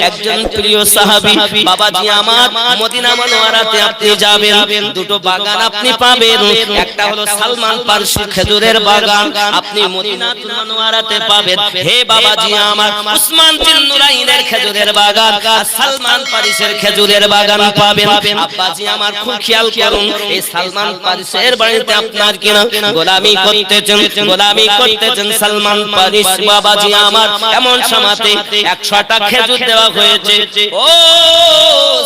একজন প্রিয় সাহাবী বাবাজি আমার মদিনা মুনাওয়ারাতে আপনি যাবেন দুটো বাগান আপনি পাবেন একটা হলো সালমান ফারসি খেজুরের বাগান আপনি মদিনা মুনাওয়ারাতে পাবেন হে বাবাজি আমার উসমান বিন নুরাইনের খেজুরের বাগান আর সালমান ফারসির খেজুরের বাগান পাবেন আব্বাজি আমার খুব খেয়াল করুন এই সালমান ফারসির বাড়িতে আপনার কিনা গোলামি করতেছেন সালমান ফারসি বাবাজি আমার এমন সময়তে 100টা খেজুর দেওয়া হয়েছে ও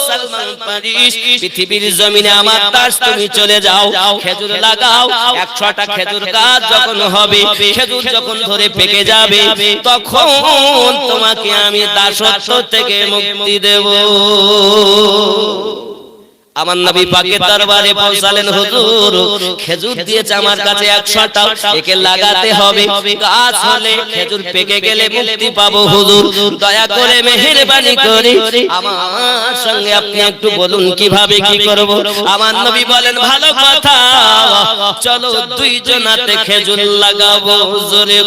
সালমান ফারসি পৃথিবীর জমিনে আমার দাস তুমি চলে যাও খেজুর লাগাও 100টা খেজুর গাছ যখন হবে খেজুর যখন ধরে পেকে যাবে তখন তোমাকে আমি দাসত্ব থেকে মুক্তি দেব আমার নবী পাকের দরবারে পৌঁছালেন হুজুর খেজুর দিয়েছে আমার কাছে 100টা একে লাগাতে হবে গাছ হলে খেজুর পেকে গেলে মুক্তি পাবো হুজুর দয়া করে মেহেরবানি করে আমার সঙ্গে আপনি একটু বলুন কিভাবে কি করব আমার নবী বলেন ভালো কথা চলো দুইজনাতে খেজুর লাগাবো জোরে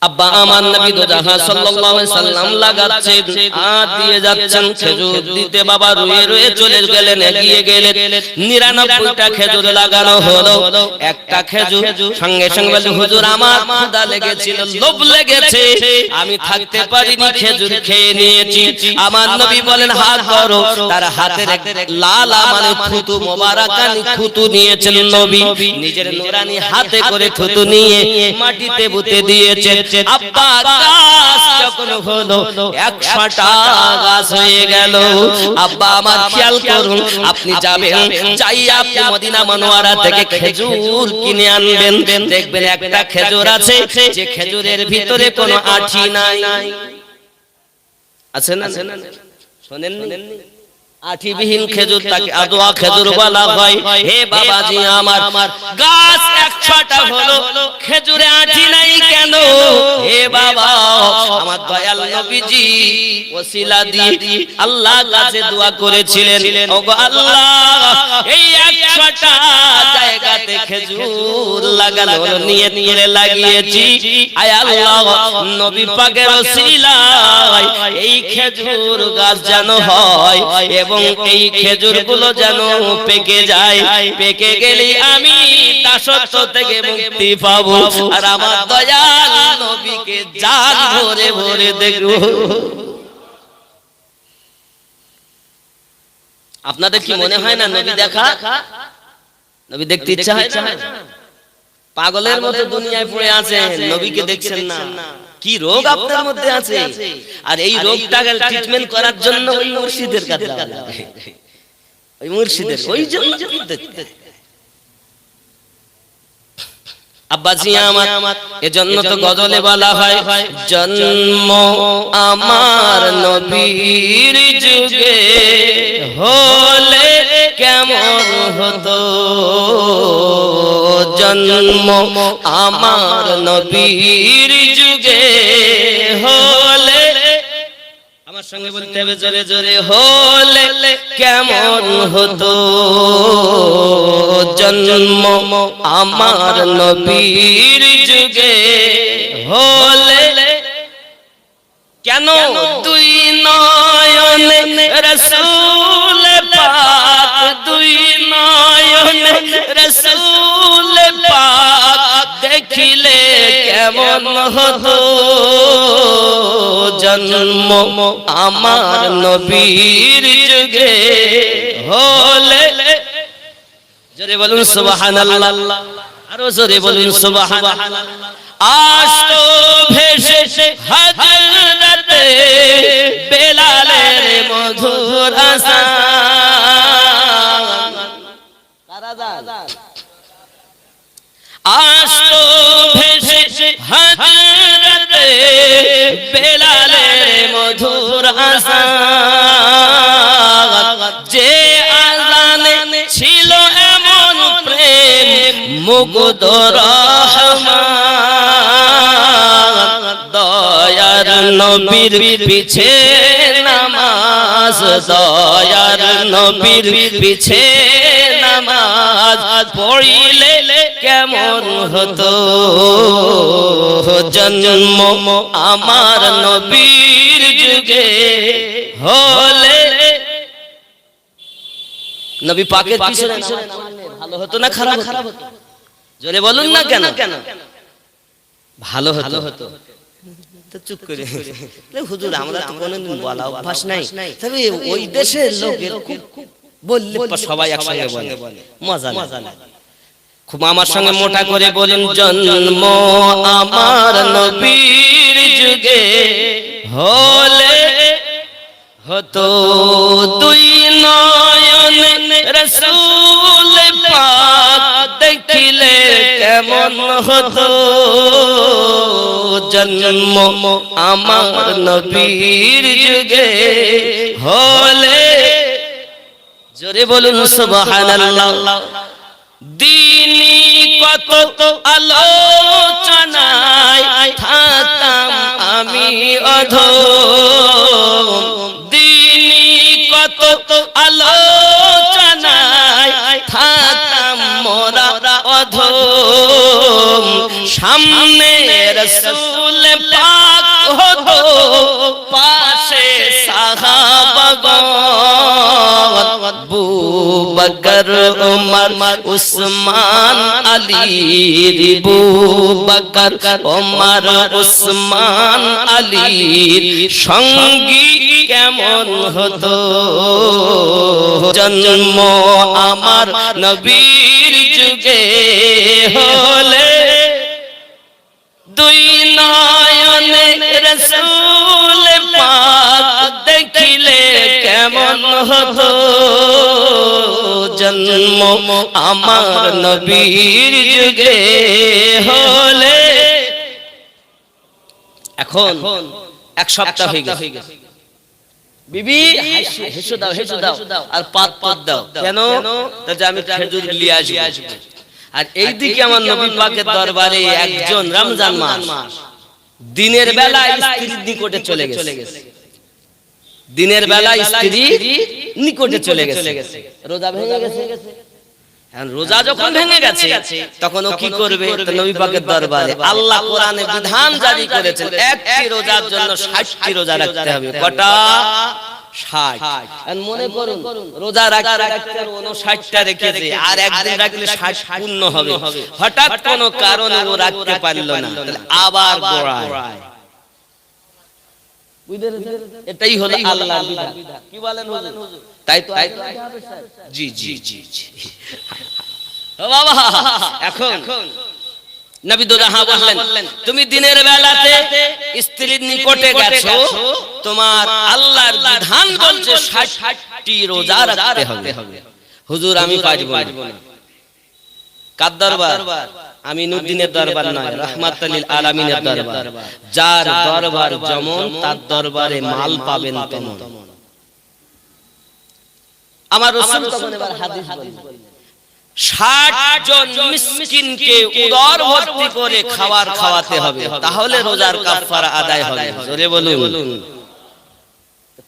আব্বা আমার নবী দো জাহান সাল্লাল্লাহু আলাইহি সাল্লাম লাগাচ্ছেন আর দিয়ে যাচ্ছেন খেজুর দিতে বাবা রুয়ে রুয়ে চলে গেলেন এগিয়ে গেলেন 99টা খেজুর লাগানো হলো একটা খেজুর সঙ্গে সঙ্গে বলে হুজুর আমার ক্ষুধা লেগেছিল লোভ লেগেছে আমি থাকতে পারিনি খেজুর খেয়ে নিয়েছি আমার নবী বলেন হাত করো তার হাতের লাল মানে থুতু মোবারকানি থুতু নিয়েছেন নবী নিজের নূরানি হাতে করে থুতু নিয়ে মাটিতে পুঁতে দিয়েছেন আব্বা গাছ যখন হলো 100টা গাছ হয়ে গেল আব্বা আমার খেয়াল করুন আপনি যাবেন যাই আপনি মদিনা মুনাওয়ারা থেকে খেজুর কিনে আনবেন দেখবেন একটা খেজুর আছে যে খেজুরের ভিতরে কোনো আঠি নাই আছে না শুনেননি আঠিবিহীন খেজুর তাকে আদোয়া খেজুর বলা হয় হে বাবাজি আমার গাছ 100টা হলো খেজুরে আঠি নাই কেন হে বাবা আমার দয়াল নবীজি ওসিলা দিয়ে আল্লাহর কাছে দোয়া করেছিলেন ওগো আল্লাহ এই 100টা জায়গাতে খেজুর লাগানো নিয়ত করে লাগিয়েছি আয় আল্লাহ নবী পাকের ওসিলায় এই খেজুর গাছ যেন হয় এবং এই খেজুরগুলো যেন পেকে যায় পেকে গেলে আমি দাসত্ব থেকে মুক্তি পাবো আর আমার দয়াল নবীকে জান ভরে ভরে দেখব আপনাদের কি মনে হয় না নবী দেখা নবী দেখতে ইচ্ছা হয় পাগলের মতো দুনিয়ায় পড়ে আছেন নবীকে দেখছেন না কি রোগ আপনার মধ্যে আছে আর এই রোগটাকে ট্রিটমেন্ট করার জন্য ওই মুর্শিদের কাছে লাগে ওই মুর্শিদের ওই জন্য আব্বাজি আমার এজন্য তো গজলে বলা হয় জন্ম আমার নবীর যুগে হলে কেমন হতো জন্ম আমার নবীর যুগে হলে আমার সঙ্গে বলতে হবে জোরে জোরে হলে কেমন হতো জন্ম আমার নবীর যুগে হলে কেন দুই নয়নে রাসূল পাক দুই নয়নে রাসূল পাক দেখিলে কেমন হতো জন্ম আমার নবীর যুগে হলে জোরে বলুন সুবহানাল্লাহ আরো জোরে বলুন সুবহানাল্লাহ আসতো ভেসে হযরতে বেলালের মধুর আযান কারাদান আসতো ভেসে হযরতে বেলালের মধুর আযান যে আযানে ছিল এমন প্রেম মুগ্ধ রহমান দয়ার নবীর পিছে নামাজ দয়ার নবীর পিছে নামাজ পড়িলে কেমন হতো জন্ম আমার নবীর যুগে হলে নবী পাকের পিছনে ভালো হতো না খারাপ হতো? জোরে বলুন না কেন? ভালো হতো। তো চুপ করে হুজুর আমরা তো কোনোদিন বলা অভ্যাস নাই, তবে ওই দেশের লোকের বললে সবাই একসঙ্গে বলে, মজা লাগে খুব। আমার সঙ্গে মোটা করে বলেন, জন্ম আমার নবীর যুগে হলে হতো দুই নয়নে রাসূল পাক দেখিলে কেমন হতো জন্ম আমার নবীর যুগে হলে। জোরে বলুন সুবহানাল্লাহ। দিনী কত আলোচনায় থাকতাম আমি অধম, দিনী কত আলোচনায় থাকতাম মোরা অধম, সামনে রাসূল পাক হতো পাশে সাহাবাগণ, আবু বকর ওমর উসমান আলী, আবু বকর ওমর উসমান আলীর সঙ্গী কেমন হতো জন্ম আমার নবীর যুগে হলে। দুই নয়নে রাসূল পাক দেখিলে কেমন হতো জন্ম আমার নবীর যুগে হলে। এখন এক সপ্তাহ হয়ে গেছে, বিবি হেসে দাও আর পাত দাও, কেন? আমি খেজুর নিয়ে আসবো। আর এইদিকে আমার নবী পাকের দরবারে একজন রমজান মাস দিনের বেলা স্ত্রীর নিকটে চলে গেছে, দিনের বেলা স্ত্রীর নিকটে চলে গেছে, রোজা ভেঙে গেছে। রোজা যখন ভেঙে গেছে তখন ও কি করবে? নবী পাকের দরবারে আল্লাহ কোরআনে বিধান জারি করেছেন, একটি রোজার জন্য 60টি রোজা রাখতে হবে। কটা? 60। মনে করুন রোজা রাখতে 59টা রেখেছে, আর একদিন রাখলে 60 পূর্ণ হবে। হঠাৎ কোনো কারণে ও রাখতে পারল না, আবার গোড়ায়। এটাই হলো আল্লাহর বিধান। কি বলেন হুজুর? তাই তো জি জি জি জি ও বাবা। এখন নবী দো জাহান বললেন, তুমি দিনের বেলাতে স্ত্রীর নিকটে গেছো, তোমার আল্লাহর বিধান বলছে 60টি রোজা রাখতে হবে। হুজুর আমি পারবো না। কার দরবার? আমিনুদ্দিনের দরবার নয়, রাহমাতুল লিল আলামিনের দরবার। যার দরবার যেমন তার দরবারে মাল পাবেন তেমন। আমার রাসূল তখন এবার হাদিস বললেন, 60 জন মিসকিনকে উদর ভর্তি করে খাবার খাওয়াতে হবে, তাহলে রোজার কাফারা আদায় হবে। জোরে বলুন।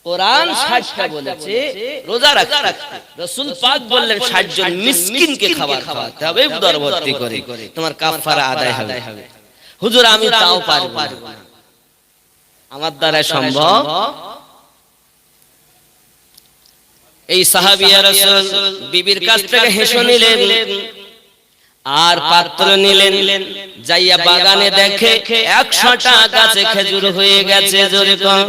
কোরআন 60টা বলেছে রোজা রাখতে, রাসূল পাক বললেন 60 জন মিসকিনকে খাবার খাওয়াতে হবে উদর ভর্তি করে, তোমার কাফারা আদায় হবে। হুজুর আমি তাও পারবো না, আমার দ্বারা সম্ভব? এই সাহাবিয়া রাসূল বিবির কাছ থেকে হেসো নিলেন আর পাত্র নিলেন, যাইয়া বাগানে দেখে 100টা গাছে খেজুর হয়ে গেছে। জোরে কোন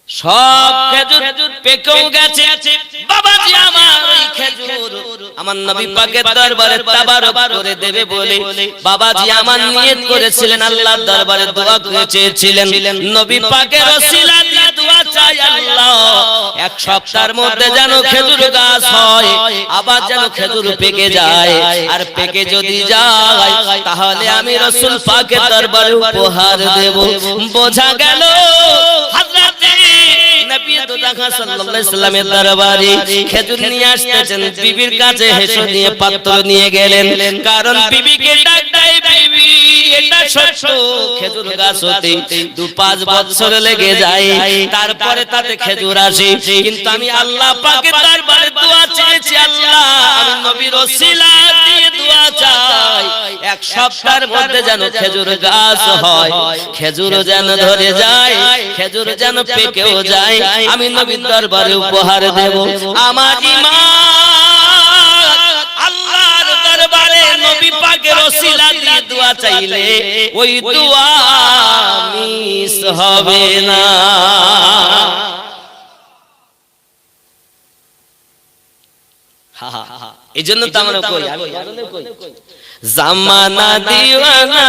সব খেজুর পেকেও গেছে। বাবাজি আমার এই খেজুর আমার নবী পাকের দরবারে তাবারক করে দেবে বলে বাবাজি আমার নিয়ত করেছিলেন, আল্লাহর দরবারে দোয়া করেছিলেন, নবী পাকের ওসিলা দিয়ে দোয়া চাই আল্লাহ এক সপ্তাহের মধ্যে যেন খেজুর গাছ হয়, আবার যেন খেজুর পেকে যায়। আর পেকে যদি যায় তাহলে আমি রাসূল পাকের দরবারে উপহার দেব। বোঝা গেল নবী তো দেখা সাল্লাল্লাহু আলাইহি সাল্লামের দরবারে খেজুর নিয়ে আসতেছেন, বিবির কাছে হেসে নিয়ে পাত্র নিয়ে গেলেন। কারণ বিবিকে ডাক দেয়, বিবি এটা সত্য খেজুর গাছ হতে 2-5 বছর লেগে যায়, তারপরে তাতে খেজুর আসে। কিন্তু আমি আল্লাহ পাকের দরবারে দোয়া চেয়েছি, আল্লাহ আমি নবীর ওসিলা দিয়ে দোয়া চাই 1 সপ্তাহের মধ্যে যেন খেজুর গাছ হয়, খেজুর যেন ধরে যায়, খেজুর যেন পেকেও যায়, আমি নবীর দরবারে উপহার দেব। আমার ঈমান আল্লাহর দরবারে নবী পাকের ওসিলা দিয়ে দোয়া চাইলে ওই দোয়া মিস হবে না। এই জন্য তো আমরা কই, আমি জামানা দিওয়ানা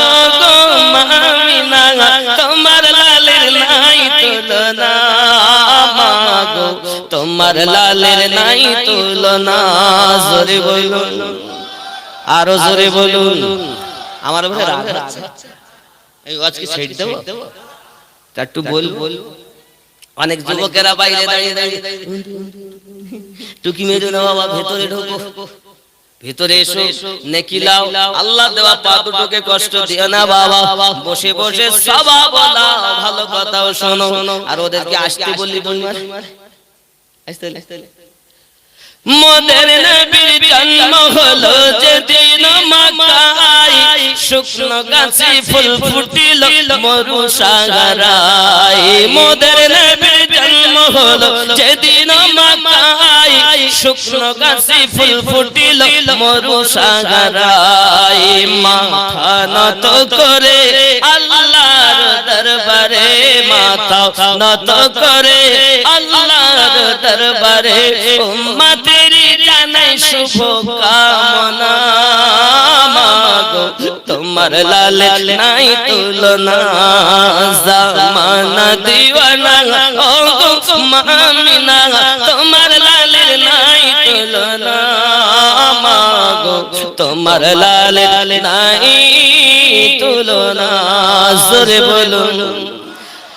ও গো মামিনা, তোমার লালের নাই তুলনা, মাগো তোমার লালের নাই তুলনা। জোরে বলুন, আরো জোরে বলুন। আমার ভাই রাগ হচ্ছে, এই আজকে ছেড়ে দেব একটু বল। অনেক যুবকেরা বাইরে দাঁড়িয়ে দাঁড়িয়ে টুকি মেরো না বাবা, ভেতরে ঢোকো, ভিতরে এসো, নেকি লাও, আল্লাহ দেওয়া পা দুটোকে কষ্ট দিও না বাবা। বসে বসে সওয়াব বলা, ভালো কথাও শোনো। আর ওদেরকে আসতে বললি দুনিয়ার আসতে মোদের নবীর জন্ম হলো যেদিন মক্কায়, শুকনো গাছে ফুল ফুটিল মরু সাগরায়। মোদের নবীর জন্ম হলো যেদিন মক্কায়, শুকনো গাছে ফুল ফুটিল মরু সাগরায়। মাথা নত করে আল্লাহর দরবারে, মাথা নত করে আল্লাহর দরবারে, উম্মতের জানাই শুভ কামনা, মাগো তোমার লাল নাই তুলনা। জামানা দিওয়ানা ও গো মামিনা, তোমার লালের নাই তুলনা, মাগো তোমার লালের নাই তুলনা। জোরে বলুন।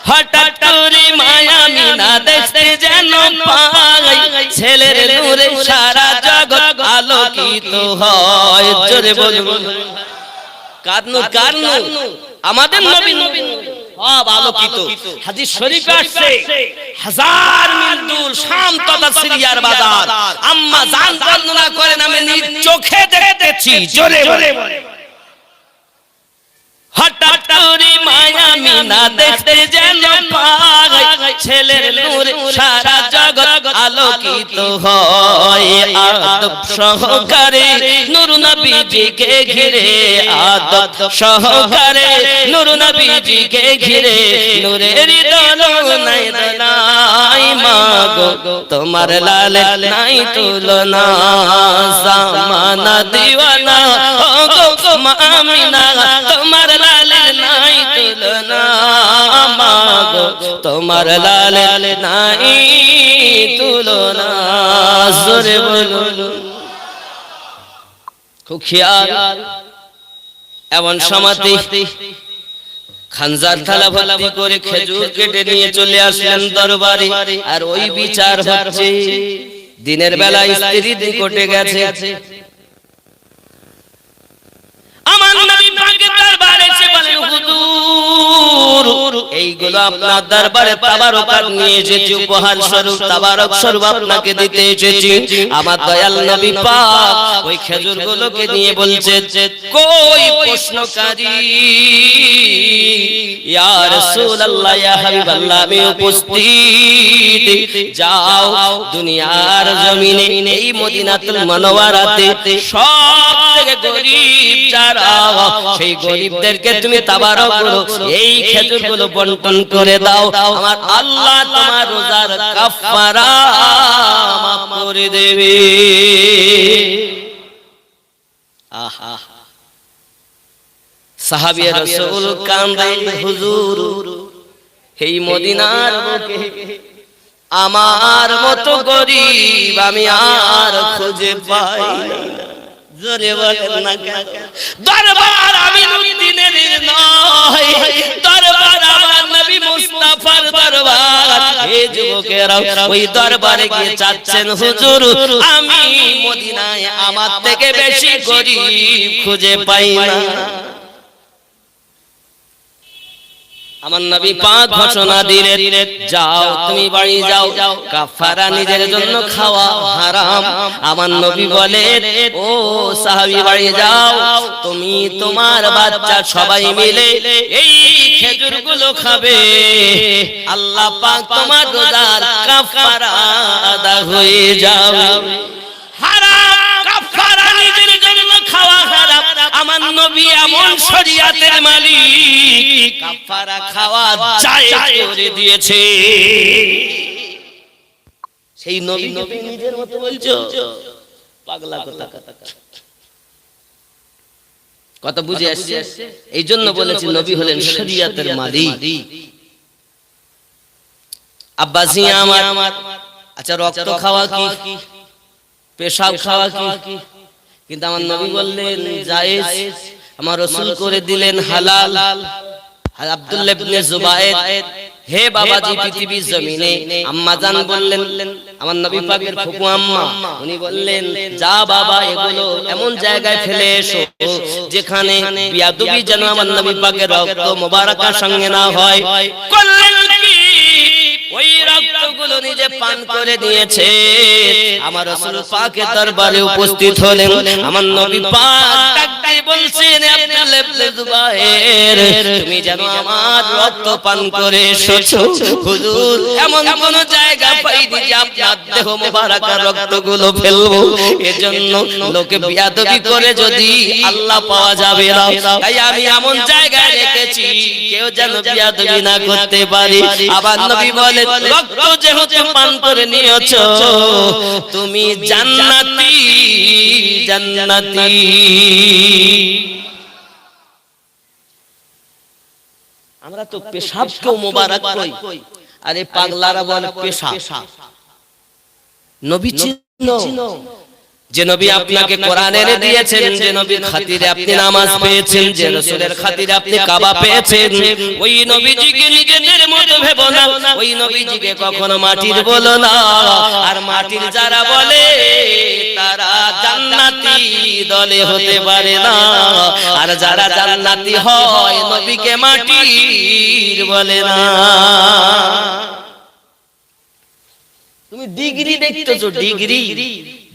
হঠাৎ করে মায়া মিনা দেখতে যেন পাই, ছেলের নূরে সারা জগৎ আলোকিত হয়। জোরে বলুন। কারনু কারনু আমাদের নবী সব আলোকিত। হাদিস শরীফে আসছে, 1000 মিল দূর শাম তথা সিরিয়ার বাজার আম্মা জান বর্ণনা করেন, আমি নিজ চোখে দেখেছি। জোরে বলে হঠাৎ করে মায়া মিনা দেখতে যেন পাই, ছেলের নূরে সারা জগৎ আলোকিত হয়। আদব সহকারে নূর নবীজিকে ঘিরে, আদব সহকারে নূর নবীজিকে ঘিরে, নূরের দোলনায় দোলায়, মাগো তোমার লাল নাই তুলনা। জামানা দিওয়ানা ও গো মামিনা, তোমার লালের নাই তুলনা, মাগো তোমার লালের নাই তুলনা। জোরে বলুন। খুব খেয়াল। এমন সমাধি খানজার থালা ভর্তি করে খেজুর কেটে নিয়ে চলে আসলেন দরবারে। আর ওই বিচার হচ্ছে, দিনের বেলা স্ত্রী নিকটে গেছে, আমার নবী পাকের দরবারে এসে বলেন, হুজুর এইগুলো আপনার দরবারে তাবারকাত নিয়ে এসেছি, উপহার স্বরূপ তাবারক স্বরূপ আপনাকে দিতে এসেছি। আমার দয়াল নবী পাক ওই খেজুরগুলোকে নিয়ে বলছে, কই প্রশ্নকারী? ইয়া রাসূলুল্লাহ, ইয়া হাবিবাল্লাহ, আমি উপস্থিত। যাও দুনিয়ার জমিনে এই মদিনাতুল মুনাওয়ারাতে সবথেকে গরীব যারা, সেই গরীবদেরকে তুমি তাবারক করো, এই খেজুরগুলো বন্টন করে দাও। আমার আল্লাহ তোমার রোজার কাফারা মাফ করে দেবে। আহা, সাহাবী রাসূল কান্দেন, হুজুর এই মদিনার বুকে আমার মতো গরীব আমি আর খুঁজে পাই না। জোরে বলেন না কেন? দরবার আমিনুদ্দিনের নয়, দরবার আমার নবী মুস্তাফার দরবার। এই যুবকেরা ওই দরবারে গিয়ে চাচ্ছেন, হুজুর আমি মদিনায় আমার থেকে বেশি গরীব খুঁজে পাই না। আমার নবী পাক ঘোষণা দিলেন, যাও তুমি বাড়ি যাও, কাফারা নিজের জন্য খাওয়া হারাম। আমার নবী বলেন, ও সাহাবী বাড়ি যাও, তুমি তোমার বাচ্চা সবাই মিলে এই খেজুরগুলো খাবে, আল্লাহ পাক তোমার রোজার কাফারা আদা হয়ে যাবে। হারাম কাফারা নিজের জন্য খাওয়া হারাম। আমার নবী এমন শরীয়তের মালিক, কাফারা খাওয়া জায়েজ করে দিয়েছে। সেই নবী নিজের মতো বলছো, পাগলা কথা কত বুঝে আসছে। এই জন্য বলেছি নবী হলেন শরীয়তের মালিক। আব্বাসি আমার, আচ্ছা রক্ত খাওয়া কি, পেশাব খাওয়া কি? কিন্তু আমার নবী বললেন জায়েজ, আমার রাসূল করে দিলেন হালাল। আব্দুল্লাহ ইবনে জুবায়ের, হে বাবাজি পৃথিবীর জমিনে আম্মা জান বললেন, আমার নবী পাকের ফুফু আম্মা, উনি বললেন যা বাবা এগুলো এমন জায়গায় ফেলে এসো যেখানে বিয়াদবি যেন আমার নবী পাকের রক্ত মোবারকের সঙ্গে না হয়। করলেন কি, ওই রক্তগুলো নিজে পান করে দিয়েছে। আমার রাসূল পাকের দরবারে উপস্থিত হলেন। আমার নবী পাক ডাকতে বলছেন, আব্দুল্লাহ ইবনে জুবায়ের, তুমি যেন আমার রক্ত পান করে এসেছো। হুজুর এমন কোন জায়গা পাইনি যে আপনার দেহ মোবারকের রক্তগুলো ফেলবো। এজন্য লোকে বিয়াদবি করে যদি আল্লাহ পাওয়া যাবে না, তাই আমি এমন জায়গায় রেখেছি কেউ যেন বিয়াদবি না করতে পারে। আবার নবী বলেন, রক্ত যেহেতু পান করে নিয়েছো, তুমি জান্নাতি জান্নাতি। আমরা তো পেশাবকেও মোবারক কই, আরে পাগলারা বলে পেশাব। নবী চিনো, যে নবী আপনাকে কোরআন এনে দিয়েছেন, যে নবীর খাতিরে আপনি নামাজ পেয়েছেন, যে রাসূলের খাতিরে আপনি কাবা পেয়েছেন, ওই নবীজিকে নিজেদের মতো ভেবো না। ওই নবীজিকে কখনো মাটির বলো না। আর মাটির যারা বলে তারা জান্নাতি দলে হতে পারে না। আর যারা জান্নাতি হয় নবীকে মাটির বলে না। তুমি ডিগ্রি দেখতেছো,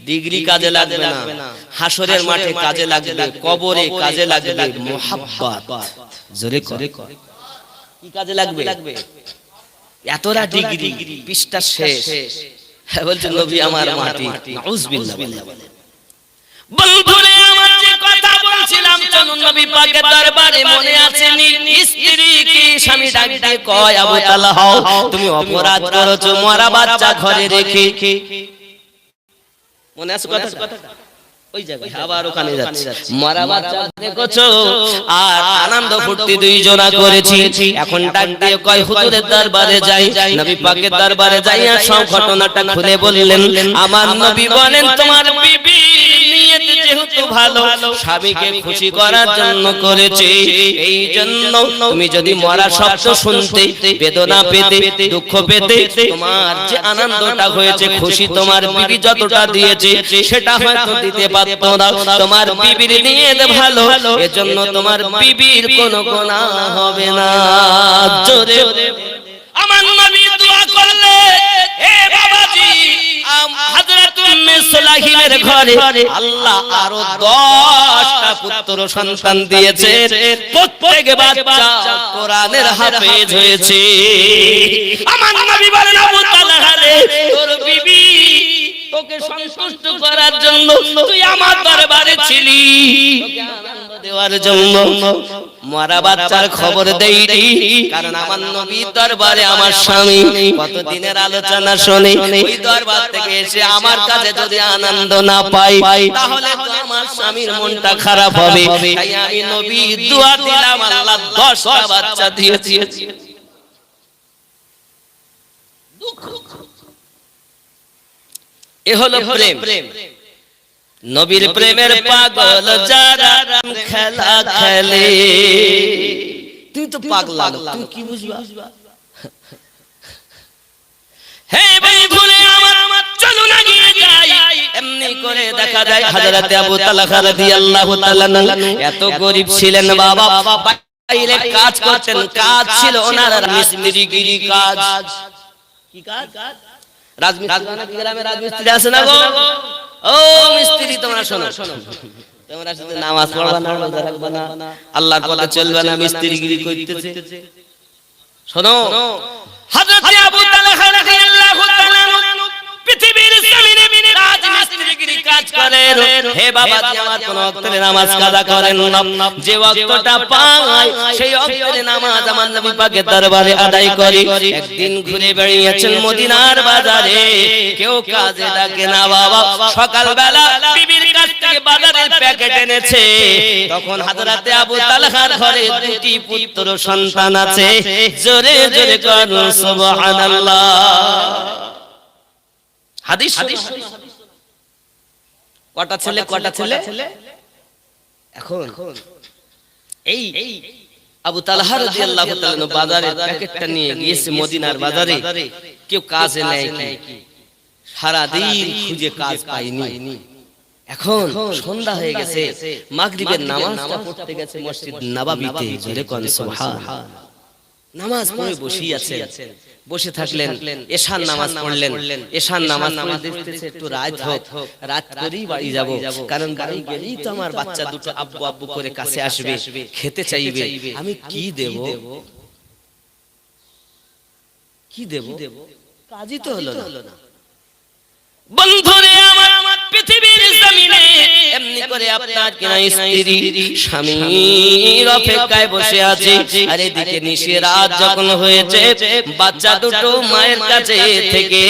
ডিগ্রি কাজে লাগবে না, হাসরের মাঠে কাজে লাগবে, কবরে কাজে লাগবে মুহাব্বত। জোরে করে কি কাজে লাগবে? এতটা ডিগ্রি, পৃষ্ঠা শেষ, বলছে নবী আমার মাটি। নাউজুবিল্লাহ। বন্ধুরে আমার যে কথা বলছিলাম, চলুন নবী পাকের দরবারে, মনে আছে নি? স্ত্রী কি স্বামী ডাক দিয়ে কয়, আবু তালহা হও, তুমি অপরাধ করেছো মরা বাচ্চা ঘরে রেখে। মনে আছে কথা? ওই জায়গায় আবার ওখানে যাচ্ছে, মরা বাচ্চা দেখছো আর আনন্দ ফুর্তি দুইজনা করেছি। এখন ডাক দিয়ে কয় হুজুরের দরবারে যাই। নবী পাকের দরবারে যাইয়া সব ঘটনাটা খুলে বললেন। আমার নবী বলেন, তোমার বিবি নিয়ত যেহেতু ভালো, স্বামীকে খুশি করার জন্য করেছে, এই জন্য তুমি যদি মরা শব্দ শুনতে, বেদনা পেতে, দুঃখ পেতে, তোমার যে আনন্দটা হয়েছে, খুশি তোমার বিবি যতটা দিয়েছে সেটা হয়তো দিতে পারতো না। তোমার বিবির নিয়ত ভালো, এজন্য তোমার বিবির কোনো গুনাহ হবে না। জোরে আমার নবী দোয়া করলেন, হে বাবাজি, হযরত উম্মে সুলাইমের ঘরে আল্লাহ আরো 10টা পুত্র সন্তান দিয়েছে। প্রত্যেক বাচ্চা কোরআনের হাফেজ হয়েছে। আমার নবী বলেন, আবু তালহা রে, তোর বিবি তোকে সন্তুষ্ট করার জন্য তুই আমার দরবারে ছিলি, তোকে আনন্দ দেওয়ার জন্য মরা বাচ্চার খবর দেইনি। কারণ আমার নবীর দরবারে আমার স্বামী কত দিনের আলোচনা শুনে, ওই দরবার থেকে এসে আমার কাছে যদি আনন্দ না পাই, তাহলে তো আমার স্বামীর মনটা খারাপ হবে। তাই আমি নবী দোয়া দিলাম, আল্লাহ 10টা বাচ্চা দিয়েছি। এ হলো প্রেম। নবীর প্রেমের পাগল যারা খেলা খেলে। তুই তো পাগলা, তুই কি বুঝবা? হে বন্ধুরে আমার, চলো না গিয়ে যাই। এমনি করে দেখা যায় হযরত আবু তালহা রাদিয়াল্লাহু তাআলা এত গরীব ছিলেন বাবা, বাইরে কাজ করতেন, কাজ ছিল ওনার মিস্ত্রিগিরি কাজ। কি কাজ? রাজমিস্ত্রি। অনেক গ্রামে রাজমিস্ত্রি আছে না গো? ও মিস্ত্রি তোমরা শোনো, তোমরা শুধু নামাজ পড়বা না, রোজা রাখবা না, আল্লাহর পথে চলবে না, মিস্ত্রিগিরি করতেছে। শোনো, হযরত আবু তালহা রাদিয়াল্লাহু তাআলা পৃথিবীর জমিনে রাজমিস্ত্রিগিরি কাজ করেন। হে বাবা, আমার কোন ওয়াক্তে নামাজ কাজা করেন না, যে ওয়াক্তটা পায় সেই ওয়াক্তে নামাজ আমার নবী পাকের দরবারে আদায় করি। একদিন ঘুরে বেরিয়েছেন মদিনার বাজারে, কেউ কাজে ডাকে না বাবা। সকালবেলা বিবির কাছ থেকে বাজারের প্যাকেট এনেছে, তখন হযরতে আবু তালহার ঘরে দুটি পুত্র সন্তান আছে। জোরে জোরে করুন সুবহানাল্লাহ। হাদিস কটা ছেলে, কটা ছেলে? এখন এই আবু তালহা রাদিয়াল্লাহু তাআলা বাজারের প্যাকেটটা নিয়ে গিয়েছে মদিনার বাজারে। কেউ কাজে নেয় কি, সারা দিন খুঁজে কাজ পায়নি। এখন সন্ধ্যা হয়ে গেছে, মাগরিবের নামাজটা পড়তে গেছে মসজিদ নববীতে। জোরে কোন সুবহান। নামাজ পড়ে বসেই আছেন, বসে থাকলেন, এশার নামাজ পড়লেন। এশার নামাজ পড়ে দেখতেছে একটু রাত হোক, রাত করেই বাড়ি যাব, কারণ বাড়ি গেলেই তো আমার বাচ্চা দুটো আব্বু আব্বু করে কাছে আসবে, খেতে চাইবে। আমি কি দেব, কি দেব? কাজই তো হলো না। বন্ধুরে আমার, পৃথিবীর জমিনে এমনি করে আপনার কিনা স্ত্রী স্বামীর অপেক্ষায় বসে আছে, আর এদিকে নিশে রাত যখন হয়েছে, বাচ্চা দুটো মায়ের কাছে থেকে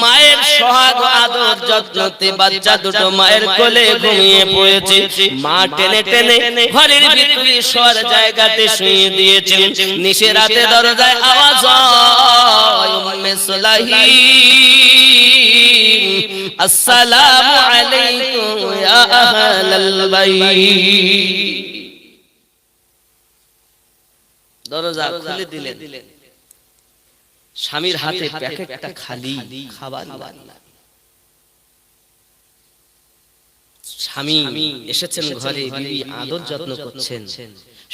মায়ের সোহাগ আদর যত্নতে বাচ্চা দুটো মায়ের কোলে ঘুমিয়ে পড়েছে। মা টেনে টেনে ঘরের ভিতরে শোয়ার জায়গাতে শুয়ে দিয়েছেন। নিশে রাতে দরজায় আওয়াজ হয়, উম্মে সুলাইম আসসালামু আলাইকুম ইয়া আহলাল বাইত। দরজা খুলে দিলেন, স্বামীর হাতে প্যাকেটটা খালি, খাবার নাই। স্বামী এসেছেন ঘরে, বিবি আদর যত্ন করছেন,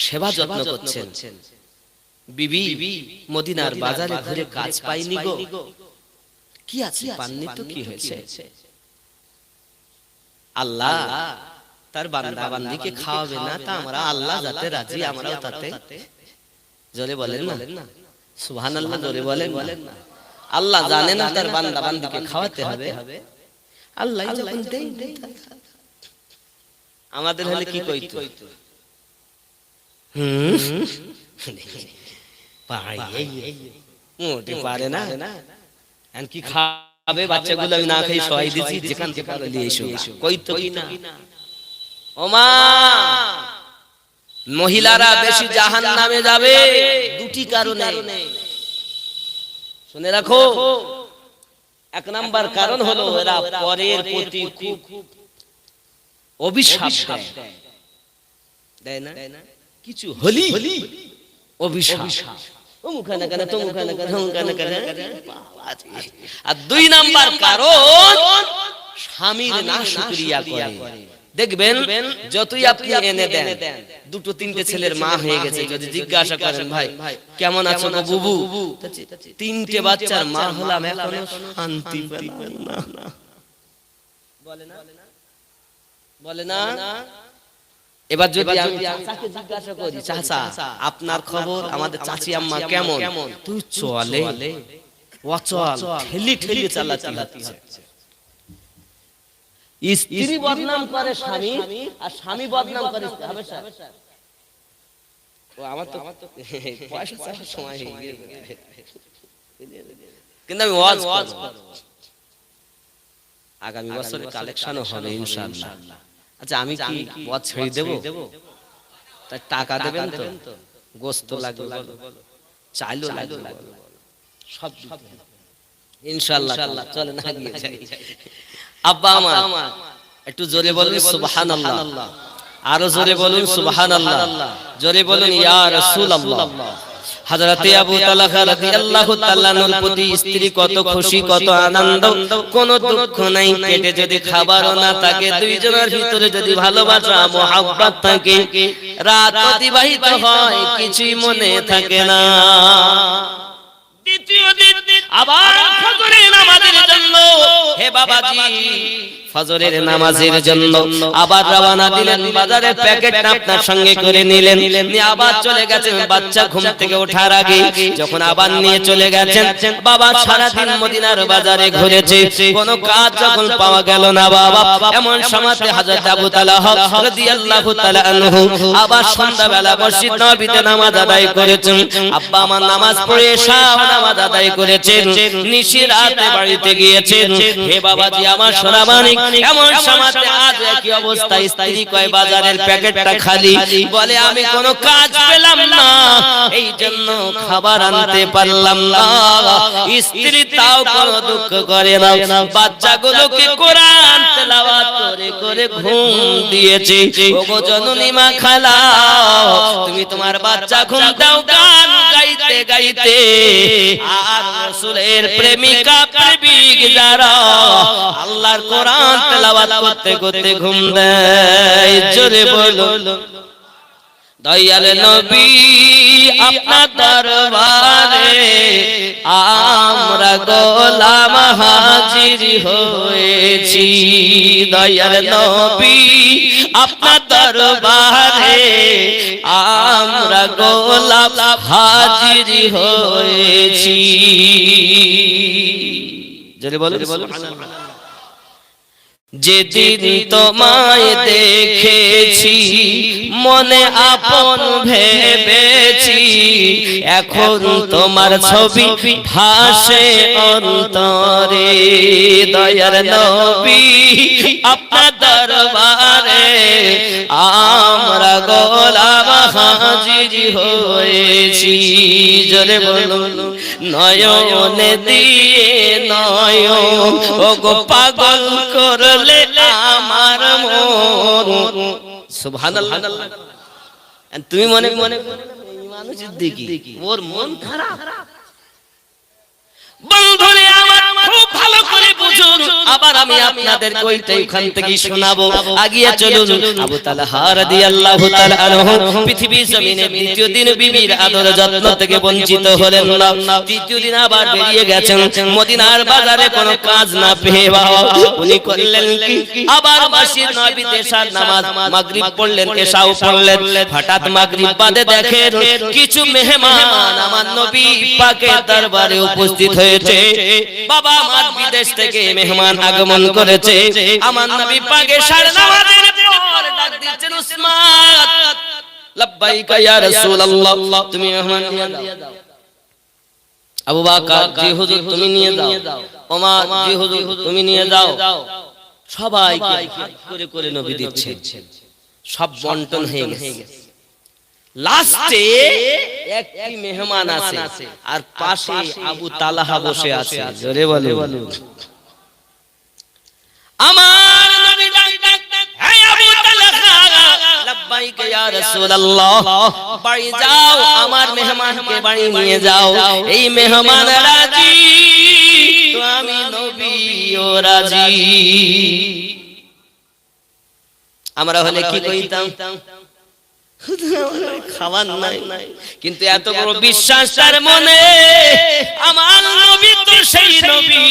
সেবা যত্ন করছেন। বিবি মদিনার বাজারে ঘুরে কাজ পাইনি গো, কি আছে পাননি তো কি হয়েছে? আল্লাহ তার বান্দা বান্দিকে খাওয়াবে না, তা আমরা আল্লাহ যাতে রাজি, আমরাও তাতে। জোরে বলেন না সুবহানাল্লাহ, জোরে বলেন না। আল্লাহ জানে না তার বান্দা বান্দিকে খাওয়াতে হবে, আল্লাহ যখন দেই। আমাদের হলে কি কইতো, মোটে পারে না, কি খাবে বাচ্চাগুলো, আমি না খাই সহায় দিচ্ছি, যেখান থেকে নিয়ে এসো, কইতো কি না? ও মা, মহিলারা বেশি জাহান্নামে যাবে দুটি কারণে, শুনে রাখো। এক নাম্বার কারণ হলো এরা পরের প্রতি খুব অভিশাপ দেয় না, কিছু হলি অভিশাপ। আর দুই নাম্বার কারণ স্বামীর নাশুকরিয়া করে। দেখবেন যতই আপনি এনে দেন, দুটো তিনটে ছেলের মা হয়ে গেছে, যদি জিজ্ঞাসা করেন ভাই কেমন আছো গো বুবু, তিনটে বাচ্চার মা হলাম, এখনো শান্তি পেলাম না, বলে না। এবার যদি আমি চাচাকে জিজ্ঞাসা করি, চাচা আপনার খবর, আমাদের চাচি আম্মা কেমন, তুই চলে অচল, ঠেলি ঠেলি চালাচ্ছি। স্ত্রী বদনাম করে স্বামী, আর স্বামী বদনাম করে হামেশা। ও আমার তো পয়সা চাওয়ার সময় হয়ে গেছে, কিন্তু আমি ওয়াজ করব, আগামী বছরে কালেকশনও হবে ইনশাআল্লাহ। আচ্ছা আমি কি ওয়াজ ছেড়ে দেব? তাই টাকা দেবেন তো, গোশত লাগবে, চালও লাগবে, সব ইনশাআল্লাহ। চলে না গিয়ে যাই। আব্বা আমার একটু জোরে বলুন সুবহানাল্লাহ, আরো জোরে বলুন সুবহানাল্লাহ, জোরে বলুন ইয়া রাসূলুল্লাহ। হযরতে আবু তালহা রাদিয়াল্লাহু তাআলা নূর প্রতি স্ত্রী কত খুশি কত আনন্দ, কোনো দুঃখ নাই। পেটে যদি খাবারও না থাকে, দুইজনের ভিতরে যদি ভালোবাসা মোহাব্বত থাকে, রাত অতিবাহিত হয় কিছুই মনে থাকে না। দ্বিতীয় দিন আবার ফজরের নামাজের জন্য, হে বাবাজি ফজরের নামাজের জন্য আবার রওনা দিলেন। বাজারের প্যাকেটটা আপনার সঙ্গে করে নিলেন, নিয়ে আবার চলে গেছেন। বাচ্চা ঘুম থেকে ওঠার আগে যখন আবার নিয়ে চলে গেছেন, বাবা সারা দিন মদিনার বাজারে ঘুরেছে, কোনো কাজ যখন পাওয়া গেল না বাবা, এমন সময়তে হযরত আবু তালহা রাদিয়াল্লাহু তাআলা আনহু আবার সন্ধ্যাবেলা মসজিদ নববীতে নামাজ আদায় করেছেন। আব্বা আমার নামাজ পড়ে এশা নামাজ আদায় করেছেন, নিশি রাতে বাড়িতে গিয়েছেন। হে বাবাজি আমার সোনামানিক, এমন সময়তে আজ কি অবস্থা, স্ত্রী কয় বাজারের প্যাকেটটা খালি, বলে আমি কোনো কাজ পেলাম না, এই জন্য খাবার আনতে পারলাম না। স্ত্রী তাও কোনো দুঃখ করে না, বাচ্চাগুলোকে কোরআন তেলাওয়াত করে করে ঘুম দিয়েছে। ওগো জননী মা খালা, তুমি তোমার বাচ্চা ঘুম দাও গান গাইতে গাইতে, আর রাসূলের প্রেমিকা প্রেমিক যারা আল্লাহর কোরআন তেলাওয়াত করতে করতে ঘুম দেয়। জোরে বলো দয়াল নবী আপনার দরবারে আমরা গোলাম হাজির হয়েছি। দয়াল নবী আপনার দরবারে আমরা গোলাম হাজির হয়েছি। জোরে বলো সুবহানাল্লাহ। যেদিন তোমায় দেখেছি মনে আপন ভেবেছি, এখন তোমার ছবি ভাসে অন্তরে। দয়ার নবী আপনার দরবারে আমরা গোলাম হাজির হয়েছি। জোরে বলুন নয়নে দিয়ে নয়ন ওগো পাগল করলে আমার মন। সুবহানাল্লাহ। তুমি মনে মনে এই মানুষের দেখি ওর মন খারাপ। বন্ধুরে আমার খুব ভালো করে বুঝুন, আবার আমি আপনাদের কইটাই ওখান থেকে শোনাবো। আগিয়ে চলুন। আবু তালহা রাদিয়াল্লাহু তাআলা আনহু পৃথিবীর জমিনে দ্বিতীয় দিন বিবির আদর যত্ন থেকে বঞ্চিত হলেন না। তৃতীয় দিন আবার বেরিয়ে গেছেন মদিনার বাজারে, কোনো কাজ না পেয়ে বাবা উনি করলেন কি, আবার মসজিদ নববীতে এশার নামাজ মাগরিব পড়লেন, এশাও পড়লেন। হঠাৎ মাগরিব বাদে দেখেন কিছু মেহমান আমার নবী পাকের দরবারে উপস্থিত হয়েছে। বাবা আমার বিদেশ থেকে মেহমান আগমন করেছে, আমার নবী পাক এশার নামাজের পর ডাক দিচ্ছেন উসমান, লাব্বাইকা ইয়া রাসূলুল্লাহ, তুমি মেহমান নিয়ে দাও। আবু বকর, জি হুজুর তুমি নিয়ে দাও। ওমর, জি হুজুর তুমি নিয়ে দাও। সবাইকে ভাগ করে করে নবী দিচ্ছেন, সব বন্টন হয়ে গেছে। লাস্টে একটি মেহমান আছে আর পাশে আবু তালহা বসে আছে। জোরে বলো আমার নবী ডাক ডাক, হে আবু তালহা, লাব্বাইকা ইয়া রাসূলুল্লাহ, বাড়ি যাও, আমার মেহমানকে বাড়ি নিয়ে যাও। এই মেহমান রাজি তো আমি নবীও রাজি। আমরা হলে কি কইতাম, খাবার নাই, কিন্তু এত বড় বিশ্বাস তার মনে, আমার নবী তো সেই নবী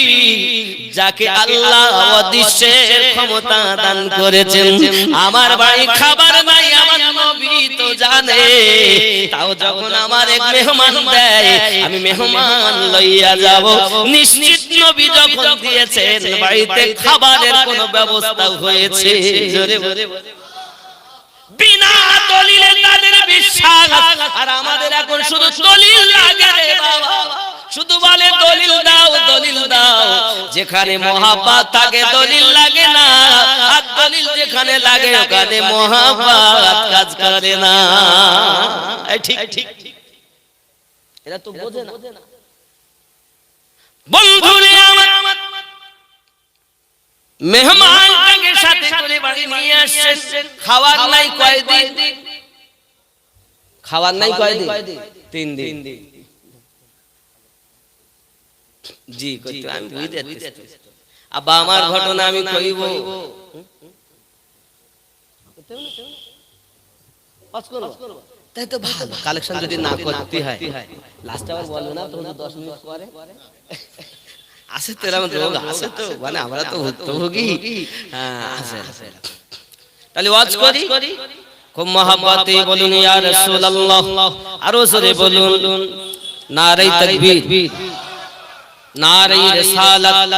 যাকে আল্লাহ অদৃশ্যের ক্ষমতা দান করেছেন। আমার বাড়ি খাবার নাই, আমার নবী তো জানে, তাও যখন আমার এক মেহমান দেয় আমি মেহমান লইয়া যাব। নিশ্চিত নবী যখন দিয়েছেন বাড়িতে খাবারের কোনো ব্যবস্থা হয়েছে। জোরে বলে বিনা দলিলে তাদের বিশ্বাস, আর আমাদের এখন শুধু দলিল লাগে রে বাবা, শুধু বলে দলিল দাও দলিল দাও। যেখানে মহাব্বত থাকে দলিল লাগে না, আর দলিল যেখানে লাগে ওখানে মহাব্বত কাজ করে না। ঠিক ঠিক, এরা তো বোঝে না। বন্ধুরে আমার মেহমানটাকে সাথে করে বাড়ি নিয়ে আসছেন, খাবার নাই কয়দিন, খাবার নাই কয়দিন? 3 দিন। জি কইতো আমি বুঝতে পারতেছি। আব্বা আমার ঘটনা আমি কইব। তাই তো ভালো কালেকশন যদি না করতে হয় লাস্টে আবার বলবে না তো 10 মিনিট পরে আছে তো এরকম রোগ আছে তো মানে আমরা তো ভুক্তভোগী। হ্যাঁ আছে। তাহলে ওয়াজ করি খুব মহব্বতে বলুন ইয়া রাসূলুল্লাহ, আরো জোরে বলুন নারে তাকবীর, নারে রিসালাত,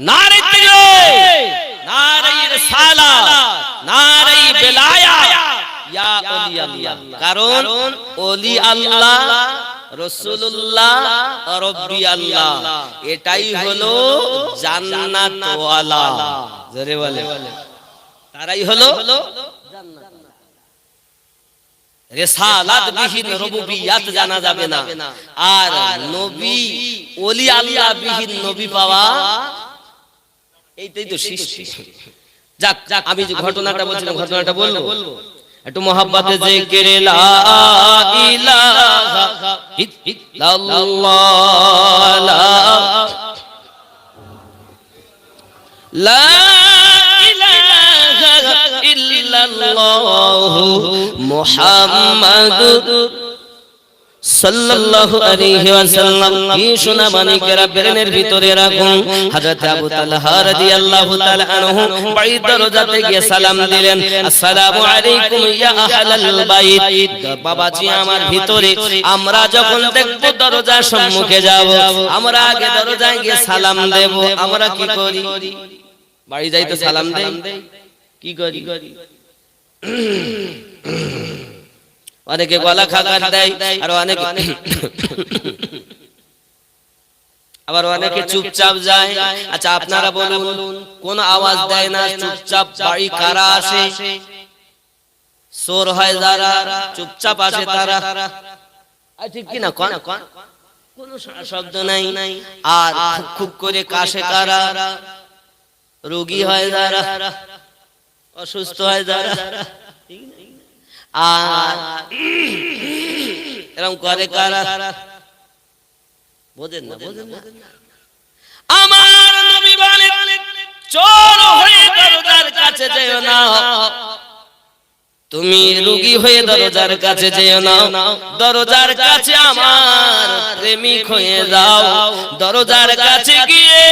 নারে তাকবীর, নারে রিসালাত, নারে বেলায়াত ইয়া ওলি আল্লাহ। কারণ ওলি আল্লাহ, রাসূলুল্লাহ, রব্বি আল্লাহ এটাই হলো জান্নাত ওয়ালা। জোরে বলে তারাই হলো জান্নাত। রিসালাত বিহীন রুবুবিয়াত জানা যাবে না, আর নবী ওলি আল্লাহ বিহীন নবী পাওয়া এইটাই তো সৃষ্টি। যাক আমি যে ঘটনাটা বলছিলাম ঘটনাটা বলবো একটু মহব্বতে জিকির লা ইলাহা ইল্লাল্লাহ, লা ইলাহা ইল্লাল্লাহ মুহাম্মাদুর সাল্লাল্লাহু আলাইহি ওয়াসাল্লাম। কি শোনা মানিকেরা ব্রেনের ভিতরে রাখুন। হযরত আবু তালহা রাদিয়াল্লাহু তাআলা আনহু বাড়ির দরজাতে গিয়ে সালাম দিলেন, আসসালামু আলাইকুম ইয়া আহলাল বাইত। বাবাজি আমার ভিতরে আমরা যখন দেখব দরজার সম্মুখে যাব আমরা আগে দরজায় গিয়ে সালাম দেব। আমরা কি করি? বাড়ি যাইতে সালাম দেই, কি করি? অনেকে গলা খাকার দেয়, আর অনেকে আবার অনেকে চুপচাপ যায়। আচ্ছা আপনারা বলুন কোন আওয়াজ দেয় না চুপচাপ বাড়ি কারা আসে? চোর হয় যারা, চুপচাপ আসে তারা। ঠিক কি না? কোন শব্দ নাই। আর খুব করে কাশে কারা? রোগী হয় যারা, অসুস্থ হয় যারা। আর এরকম করে কারা? বোঝেন না? আমার নবী বলেন চোর হয়ে দরজার কাছে যেও না, তুমি রোগী হয়ে দরজার কাছে যেও না, দরজার কাছে আমার প্রেমিক হয়ে যাও। দরজার কাছে গিয়ে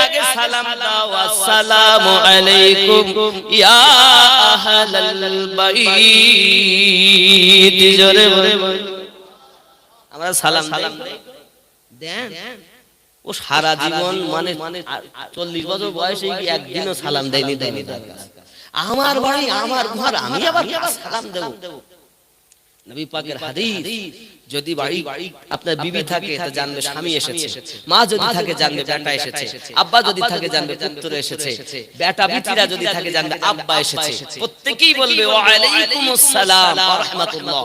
আগে সালাম দাও, আসসালামু আলাইকুম ইয়া আহলাল বাইত। জোরে বলে আমরা সালাম দেন। ও সারা জীবন মানে 40 বছর বয়সে একদিনও সালাম দেয়নি। আমার বাড়ি আমার ঘর, আমি আবার সালাম দেব? নবী পাকের হাদিস, যদি বাড়ি আপনার বিবি থাকে তা জানবে স্বামী এসেছে, মা যদি থাকে জানবে বেটা এসেছে, আব্বা যদি থাকে জানবে পুত্র এসেছে, বেটা বিটিরা যদি থাকে জানবে আব্বা এসেছে। প্রত্যেকই বলবে ওয়া আলাইকুমুস সালাম ওয়া রাহমাতুল্লাহ।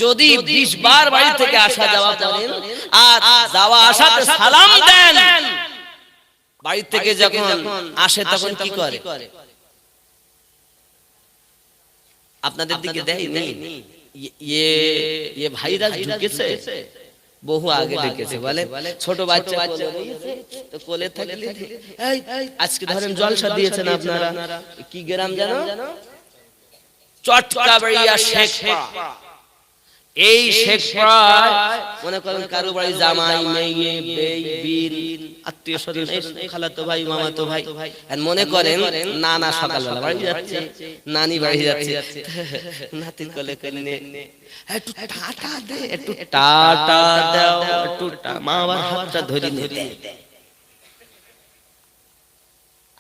যদি 20 বার বাড়ি থেকে আসা যাওয়া করেন আর যাওয়া আসাতে সালাম দেন, বাড়ি থেকে যখন আসে তখন কি করে? আপনাদের দিকে দেয় নেই? ये ভাইরাস ঢুকেছে, বহু আগে ঢুকেছে। বলে ছোট বাচ্চা তো কোলে থাকলে আজকে ধরেন জলসা দিয়েছেন আপনারা, কি গ্রাম জানো? চটকাবাড়িয়া শেখপাড়া। এই শেখপাড়ায় মনে করেন কারো বাড়ি জামাই মেয়ে বীর আত্মীয় স্বজন খালাতো ভাই মামাতো ভাই, আর মনে করেন নানা সকালবেলা বাড়ি যাচ্ছে, নানি বাড়ি যাচ্ছে, নাতির কোলে কোলে একটু টাটা দে, একটু টাটা দাও, একটু মা বাবার হাতটা ধরে নিতে।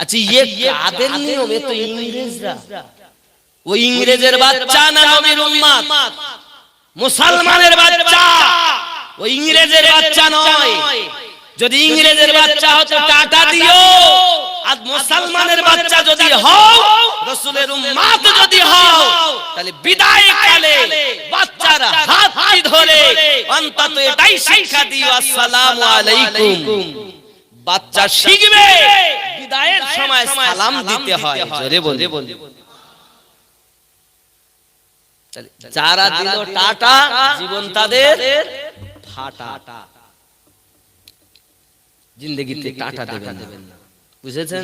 আচ্ছা ये কাদের নিয়ম? এ তো ইংরেজরা। ওই ইংরেজের বাচ্চা না নবীর উম্মত, মুসলমানের বাচ্চা, ওই ইংরেজের বাচ্চা নয়। যদি ইংরেজের বাচ্চা হতো টাটা দিও, আর মুসলমানের বাচ্চা যদি হও, রাসূলের উম্মত যদি হও, তাহলে বিদায় কালে বাচ্চারা হাত ধরে অন্তত এটাই শিক্ষা দিও, আসসালামু আলাইকুম। বাচ্চা শিখবে বিদায়ের সময় সালাম দিতে হয়। জোরে বলে যারা দিল টাটা জীবন তাদের ফাটা, জিন্দেগিতে টাটা দেবেন না, বুঝেছেন?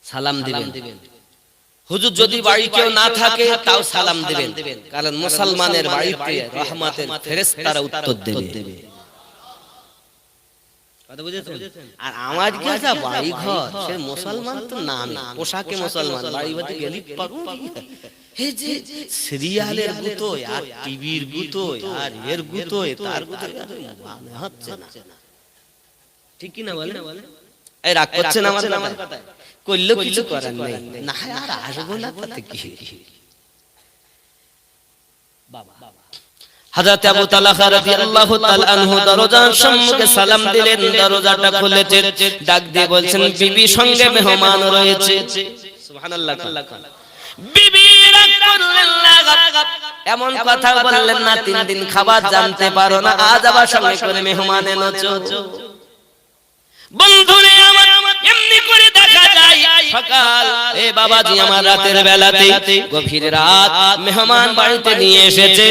সালাম দিবেন। হুজুর যদি বাড়ি কেউ না থাকে তাও সালাম দিবেন, কারণ মুসলমানের বাড়িতে রহমতের ফেরেশতারা উত্তর দেবে। কথা বুঝেছেন? আর আমার যা বাড়ি ঘর সে মুসলমান তো নাম, পোশাকে মুসলমান, বাড়ি বাড়ি গেলি পাবো এই যে সিরিয়ালের গুতোয় আর টিভির গুতোয় আর এর গুতোয় তার গুতোয় মানে হচ্ছে না, ঠিক কি না বলেন? এই রাগ করছেন আমার কথায়? কইলো কিছু করার নেই, না আর আসবো না তাতে কি। বাবা হযরত আবু তালহা রাদিয়াল্লাহু তাআলা আনহু দরজার সম্মুখে সালাম দিলেন, দরজাটা খুলেছে, ডাক দিয়ে বলছেন বিবি সঙ্গে মেহমান রয়েছে। সুবহানাল্লাহ। বিবি রাগ করলেন না, এমন কথা বললেন না 3 দিন খাবার জানতে পারো না, আজ আবার সঙ্গে করে মেহমান এনেছো। বন্ধুরে আমার এমনি করে দেখা যায় সকাল এ বাবাজি আমার রাতের বেলাতে গভীর রাত মেহমান বাড়িতে নিয়ে এসেছে,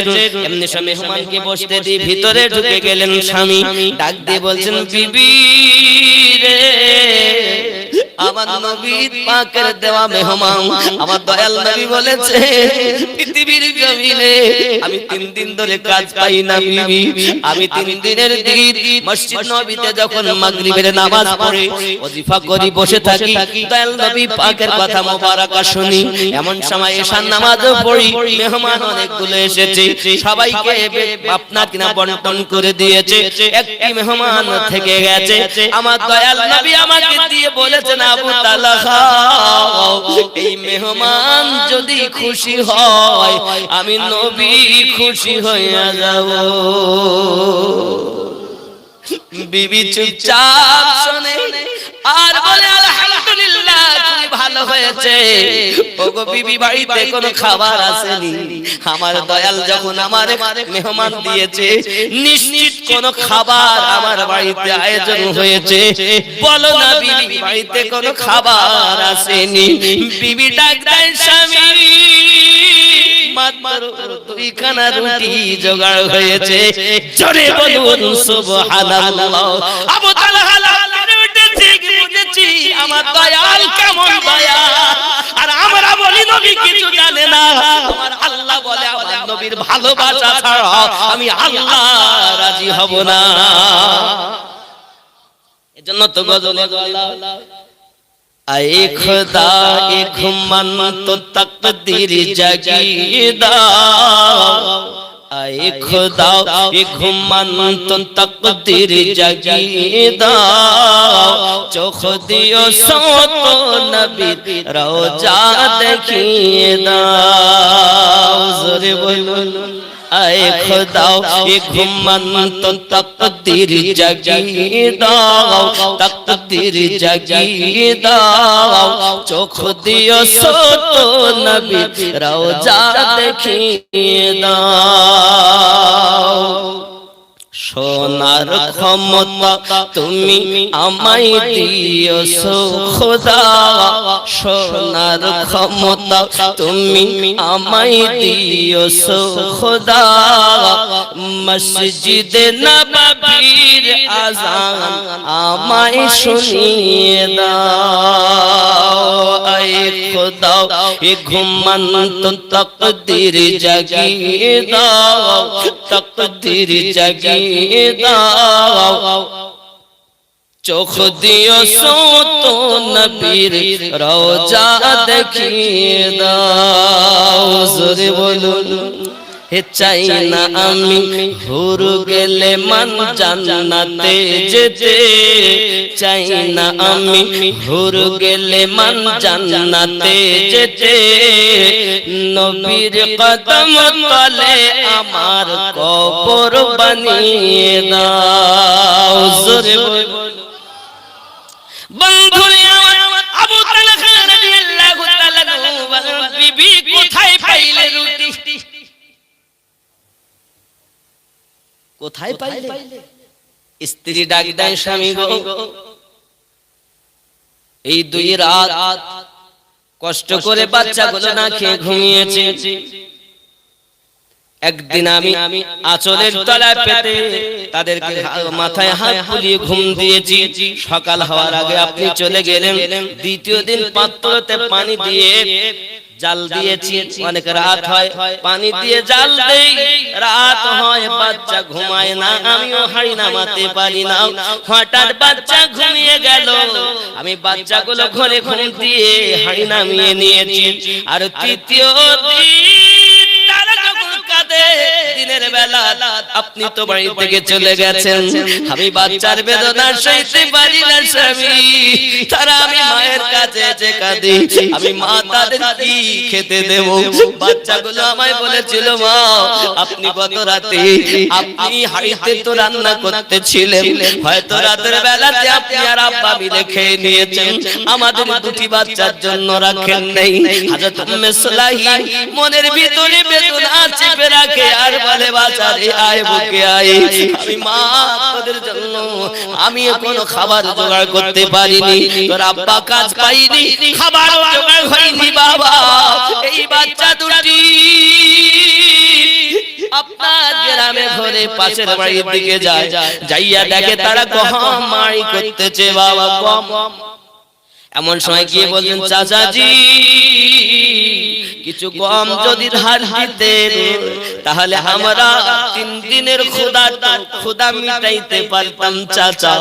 এমনি সব মেহমানকে বসতে দিয়ে ভিতরে ঢুকে গেলেন স্বামী, ডাক দিয়ে বলছেন বিবি রে আমার নবী পাকের দেওয়া মেহমান, আমার দয়াল নবী বলেছে পৃথিবীর জমিনে আমি 3 দিন ধরে কাজ পাই না বিবি, আমি 3 দিনের দিন মসজিদ নববীতে যখন মাগরিবের নামাজ পড়ে ওয়াজিফা করি বসে থাকি, দয়াল নবী পাকের কথা মোবারকা শুনি, এমন সময় এশার নামাজও পড়ি, মেহমান অনেকগুলো এসেছে, সবাইকে আপনার কিনা বন্টন করে দিয়েছে, একটি মেহমান থেকে গেছে, আমার দয়াল নবী আমাকে দিয়ে বলেছেন আবু তালহা এই মেহমান যদি খুশি হয় আমি নবী খুশি হইয়া যাব। বিবি চুপচাপ শুনে আর বলে আলহামদুলিল্লাহ খুবই ভালো হয়েছে। ওগো বিবি বাড়িতে কোনো খাবার আসেনি, আমার দয়াল যখন আমার মেহমান দিয়েছে নিশ্চিত কোনো খাবার আমার বাড়িতে আয়োজন হয়েছে, বলো না বিবি বাড়িতে কোনো খাবার আসেনি। বিবি ডাক দেয় স্বামী মাত্র 2খানা রুটি জোগাড় হয়েছে, জোরে বলুন সুবহানাল্লাহ। আবু তালহা বুঝেছি আমার দয়াল কেমন দয়া, আর আমরা বলি নবী কিছু জানে না, আমার আল্লাহ বলে আমার নবীর ভালোবাসা ছাড়া আমি আল্লাহ রাজি হব না। এজন্য তো গজলে গলা আয়ে খুদা এক মান তো তকদীর জাগিয়ে দাও, আয়ে খুদা এক মান তো তকদীর জাগিয়ে দাও, চোখ দিও সত নবী রওজা দেখিয়ে দাও, জোরে বলুন আয়ে খুদা এক মান তো তকদীর জাগিয়ে দাও, তকদীর জাগিয়ে দাও, চোখ দিও সত নবী রওজা দেখিয়ে দাও। সোনার ক্ষমতা তুমি আমায় দিয়েছো খোদা, সোনার ক্ষমতা তুমি আমায় দিয়েছো খোদা, মসজিদে নববীর আযান আমায় শুনিয়ে দাও, আয়ে খোদা এ ঘুমন্ত তকদীর জাগিয়ে দাও, তকদীর জাগিয়ে দাও, চোখ দিও সত নবীর রওজা দেখিয়ে দাও, জোরে বলুন হে চাই না আমি হুর গেলে মান জান্নাতে যেতে, চাই না আমি হুর গেলে মান জান্নাতে যেতে, নবীর কদম তলে আমার কবর বানিয়ে দাও, জোরে বলুন। বন্ধুরে আমার আবু তালহা রাদিয়াল্লাহু তাআলা বিবি কোথায় পাইলে রুটি, কোথায় পাইলে? স্ত্রী ডাক দেয় স্বামী গো এই 2 রাত কষ্ট করে বাচ্চাগুলো না খেয়ে ঘুমিয়েছে, একদিন আমি আঁচলের তলায় পেতে তাদেরকে মাথায় হাত বুলিয়ে ঘুম দিয়েছি। সকাল হওয়ার আগে আপনি চলে গেলেন। দ্বিতীয় দিন পাত্রতে পানি দিয়ে জাল দিয়েছি। অনেক রাত হয়, পানি দিয়ে জাল দেই, রাত হয়, বাচ্চা ঘুমায় না, আমিও হাড়ি নামাতে পারি না। হঠাৎ বাচ্চা ঘুমিয়ে গেল, আমি বাচ্চাগুলো ঘরে ঘুম দিয়ে হাড়ি নামিয়ে নিয়েছি। আর তৃতীয় দিন তারা যখন কাঁদে, দিনের বেলা আপনি তো বাড়ি থেকে চলে গেছেন, আমি বাচ্চার বেদনা সইতে পারি না স্বামী। তারা আমি মায়ের কাছে যে কাঁদি, আমি মা তাদের কি খেতে দেব? বাচ্চাগুলো আমায় বলেছিল, মা আপনি গত রাতে আপনি হাড়িতে তো রান্না করতেছিলেন, হয়তো রাতের বেলাতে আপনি আর আব্বা মিলে খেয়ে নিয়েছেন, আমাদের দুটি বাচ্চার জন্য রাখেন নাই। হযরত উম্মে সুলাইম মনের ভিতরে বেদনা চেপে রাখে আর বলে, বাচ্চারে আয় বুকে আয়, আমি মা তোদের জন্য আমি কোনো খাবার জোগাড় করতে পারিনি, তোর আব্বা কাজ পাইনি, খাবার জোগাড় হয়নি বাবা। এই বাচ্চা দুটি আপনার গ্রামে ঘরে পাশের বাড়ির দিকে যায়, যাইয়া দেখে তারা গম মাড়ি করতেছে বাবা, গম। এমন সময় গিয়ে বলছেন, চাচাজি কিছু গম যদি ধার দিতেন তাহলে আমরা 3 দিনের ক্ষুধা মিটাইতে পারতাম চাচা।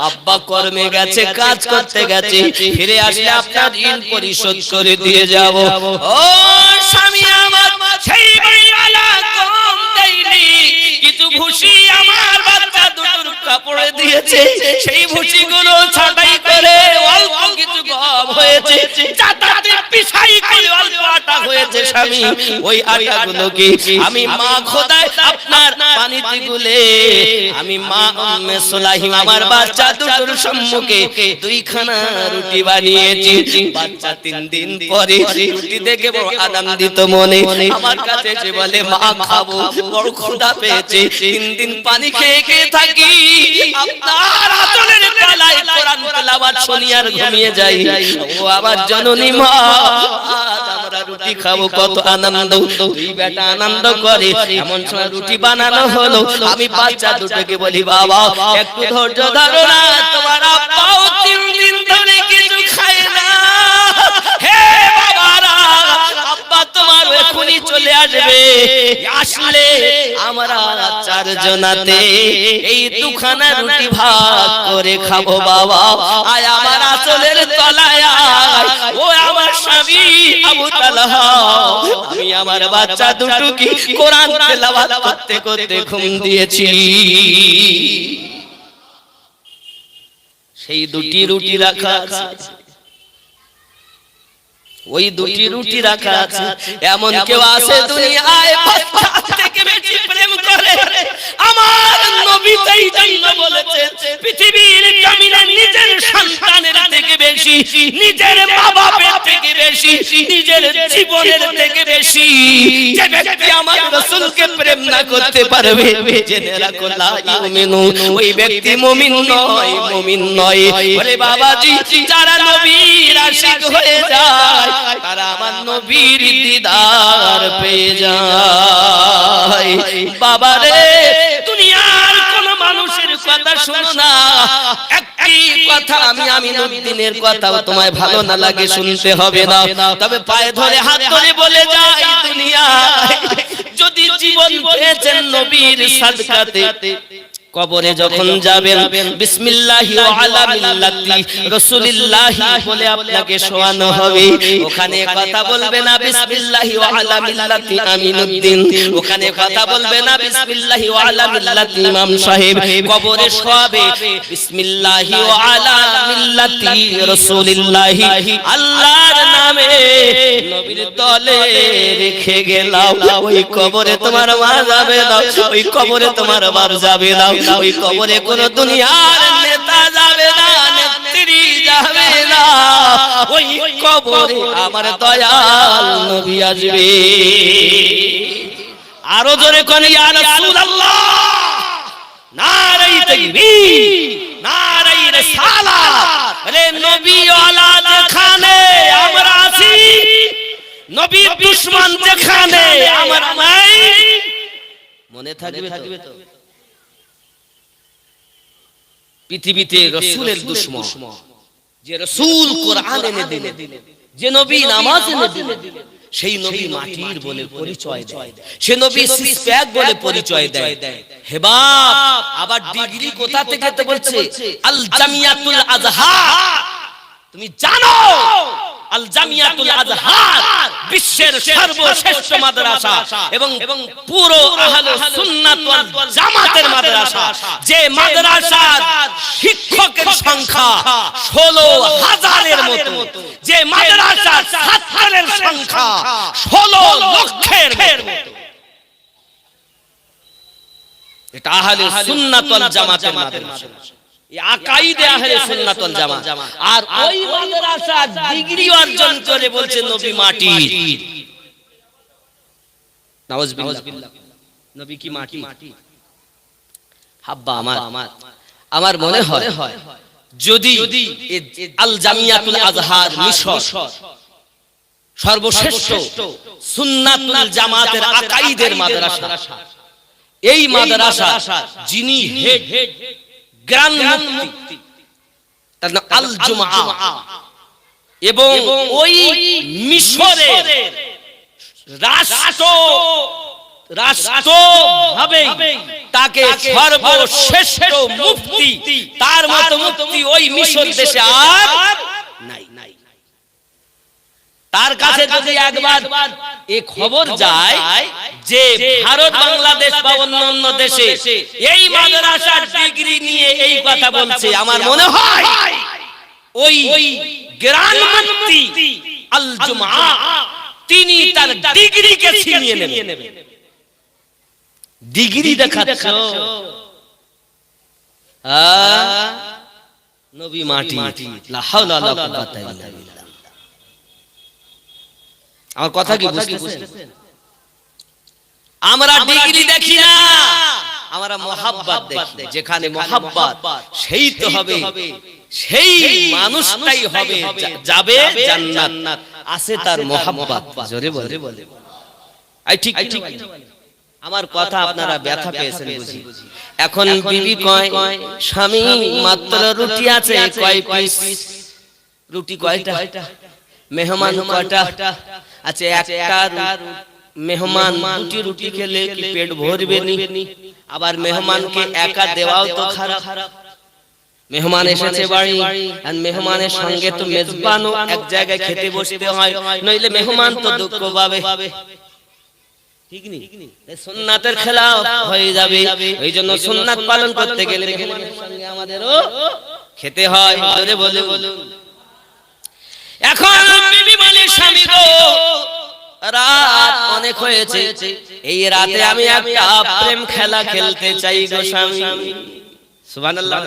আব্বা কর্মে গেছে, কাজ করতে গেছে, ফিরে আসলে আপনার ঋণ পরিশোধ করে দিয়ে যাব। ও স্বামী আমার, সেই বাড়িওয়ালা গম দেয়নি, কিছু ভুসি আমার বাচ্চা দুটোর কাপড়ে দিয়েছে, সেই ভুসিগুলো ছাঁটাই করে অল্প কিছু গম হয়েছে, চাটাতে পিছাই করে অল্প আটা হয়েছে স্বামী। ওই আটাগুলোকে আমি মা খোদায় আপনার পানিতে গুলে আমি মা উম্মে সুলাইম আমার বাচ্চা দুটোর সম্মুখে 2 খানা রুটি বানিয়েছি। বাচ্চা 3 দিন পরে রুটি দেখে বড় আনন্দিত মনে আমার কাছে এসে বলে, মা খাবো, বড় ক্ষুধা পেয়েছে। 3 দিন পানি খেয়ে খেয়ে থাকি, আপনার আঁচলের তলায় কোরআন তেলাওয়াত শুনি আর ঘুমিয়ে যাই। ও আমার জননী মা, আজ আমরা রুটি খাবো, কত আনন্দ। 2 বেটা আনন্দ করে। এমন সময় রুটি বানানো হলো, আমি বাচ্চা দুটোকে বলি, বাবা একটু ধৈর্য ধরো না, তোমার আব্বাও 3 দিন ধরে কিছু খায় না। হে বাবারা, আব্বা তোমার এখনই চলে আসবে, আসলে আমরা 4 জনাতে এই 2 খানা রুটি ভাগ করে খাবো বাবা। আয় আমার আঁচলের তলায় আয়, ও আমার স্বামী আবু তালহা, আমি আমার বাচ্চা দুটোকে কোরআন তেলাওয়াত করতে করতে ঘুম দিয়েছি। সেই 2টি রুটি রাখা আছে, ওই 2টি রুটি রাখা আছে। এমন কেউ আছে দুনিয়ায় বাচ্চা থেকে বেশি প্রেম করে? আমার নবী তাই জন্য বলেছেন, পৃথিবীর জমিনে নিজের সন্তানের থেকে বেশি, নিজের মা বাবার থেকে বেশি, নিজের জীবনের থেকে বেশি যে ব্যক্তি আমার রাসূলকে প্রেম না করতে পারবে, জেনে রাখো লা ইউমিনু, ওই ব্যক্তি মুমিন নয়, মুমিন নয়। ওরে বাবাজি, যারা নবীর আশিক হয়ে যায় তারা আমার নবীর দিদার পেয়ে যায়। বাবারে, দুনিয়ার কোন মানুষের কথা শোনো না, একটি কথা আমি আমিনুদ্দিনের কথাও তোমায় ভালো না লাগে শুনতে হবে না, তবে পায়ে ধরে হাত ধরে বলে যাই, দুনিয়ায় যদি জীবন পেয়েছেন নবীর সাদকাতে, কবরে যখন যাবেন বিসমিল্লাহি ওয়া আলা মিল্লাতি রাসূলিল্লাহি বলে আপনাকে শোয়ানো হবে। ওখানে কথা বলবে না বিসমিল্লাহি ওয়া আলা মিল্লাতি আমিনুদ্দিন, ওখানে কথা বলবে না বিসমিল্লাহি ওয়া আলা মিল্লাতি ইমাম সাহেব। কবরে শোয়াবে বিসমিল্লাহি ওয়া আলা মিল্লাতি রাসূলিল্লাহি, আল্লাহর নামে নবীর তলে রেখে গেলাম। ওই কবরে তোমার মা যাবে না, ওই কবরে তোমার বাপ যাবে না, ওই কবরে কোন দুনিয়ার নেতা যাবে না, নেত্রী যাবে না, ওই কবরে আমার দয়াল নবী আসবে। আরো জোরে কোন ইয়া রাসূলুল্লাহ, নারায়ে তাকবীর, নারায়ে রিসালাত। আরে নবী ওয়ালা যেখানে আমরা আছি, নবীর দুশমন যেখানে আমরা নাই, মনে থাকবে তো? পৃথিবীতে রাসূলের দুশমন, যে রাসূল কোরআন এনে দিলেন, যে নবী নামাজ এনে দিলেন, সেই নবী মাটির বলে পরিচয় দেয়, সে নবী সিসপ্যাক বলে পরিচয় দেয়। হে বাপ, আবার ডিগ্রি কোথা থেকে তো বলছে আল জামিয়াতুল আজহার। তুমি জানো আল জামিয়াতুল আজহার বিশ্বের সর্বশ্রেষ্ঠ মাদ্রাসা এবং পুরো আহলুস সুন্নাত ওয়াল জামাতের মাদ্রাসা, যে মাদ্রাসার শিক্ষকের সংখ্যা 16,000-এর মতো, যে মাদ্রাসার ছাত্রের সংখ্যা 16 লক্ষের মতো। এটা আহলুস সুন্নাত ওয়াল জামাতের মাদ্রাসা, এই আকাইদে আহলে সুন্নাত ওয়াল জামাত। আর ওই মাদ্রাসা ডিগ্রি অর্জন করে বলছে নবী মাটির। নাউজুবিল্লাহ, নবী কি মাটি? হাব্বা আমার মনে হয় যদি আল জামিয়াতুল আজহার মিশর সর্বশ্রেষ্ঠ সুন্নাতুল জামাতের আকাইদের মাদ্রাসা, এই মাদ্রাসা যিনি হেড গ্র্যান্ড মুফতি তার নাম আল জুমআ, এবং ওই মিশরের রাষ্ট্রভাবে তাকে সর্বশ্রেষ্ঠ মুফতি, তার মতো মুফতি ওই মিশর দেশে আর নাই। তার কাছে যদি একবার এই খবর যায় যে ভারত, বাংলাদেশ বা অন্যান্য দেশে এই মাদ্রাসার ডিগ্রি নিয়ে এই কথা বলছে, আমার মনে হয় ওই গ্র্যান্ড মুফতি আল জুমআ তিনি তার ডিগ্রিকে ছিনিয়ে নেবেন। ডিগ্রি দেখাচ্ছ, নবী মাটি, লা হাওলা ওয়ালা কুওয়াতা ইল্লা বিল্লাহ। আমার কথা কি বুঝতেছেন? আমরা ডিগ্রি দেখি না, আমরা মোহাব্বত দেখি। যেখানে মোহাব্বত সেই তো হবে, সেই মানুষটাই হবে, যাবে জান্নাত। আছে তার মোহাব্বত, জোরে বলে। আই ঠিক। আমার কথা আপনারা ব্যথা পেয়েছেন বুঝি। এখন বিবি কয় স্বামী মাত্র রুটি আছে কয় পিস? রুটি কয়টা? মেহমান কয়টা? আচ্ছা, একটা মেহমান দুটি রুটি খেলে কি পেট ভরবে নি? আবার মেহমানকে একা দেওয়াও তো খারাপ। মেহমান এসেছে বাড়ি, আর মেহমানের সঙ্গে তো মেজবানও এক জায়গায় খেতে বসতে হয়, নইলে মেহমান তো দুঃখ পাবে। ঠিক নি? সুন্নাতের খেলাফ হয়ে যাবে। এই জন্য সুন্নাত পালন করতে গেলে মেহমানের সঙ্গে আমাদেরও খেতে হয়। জোরে বলুন। এখন বিবি বলে স্বামী গো, রাত অনেক হয়েছে, এই রাতে আমি একটা প্রেম খেলা খেলতে চাই গো স্বামী। সুবহানাল্লাহ।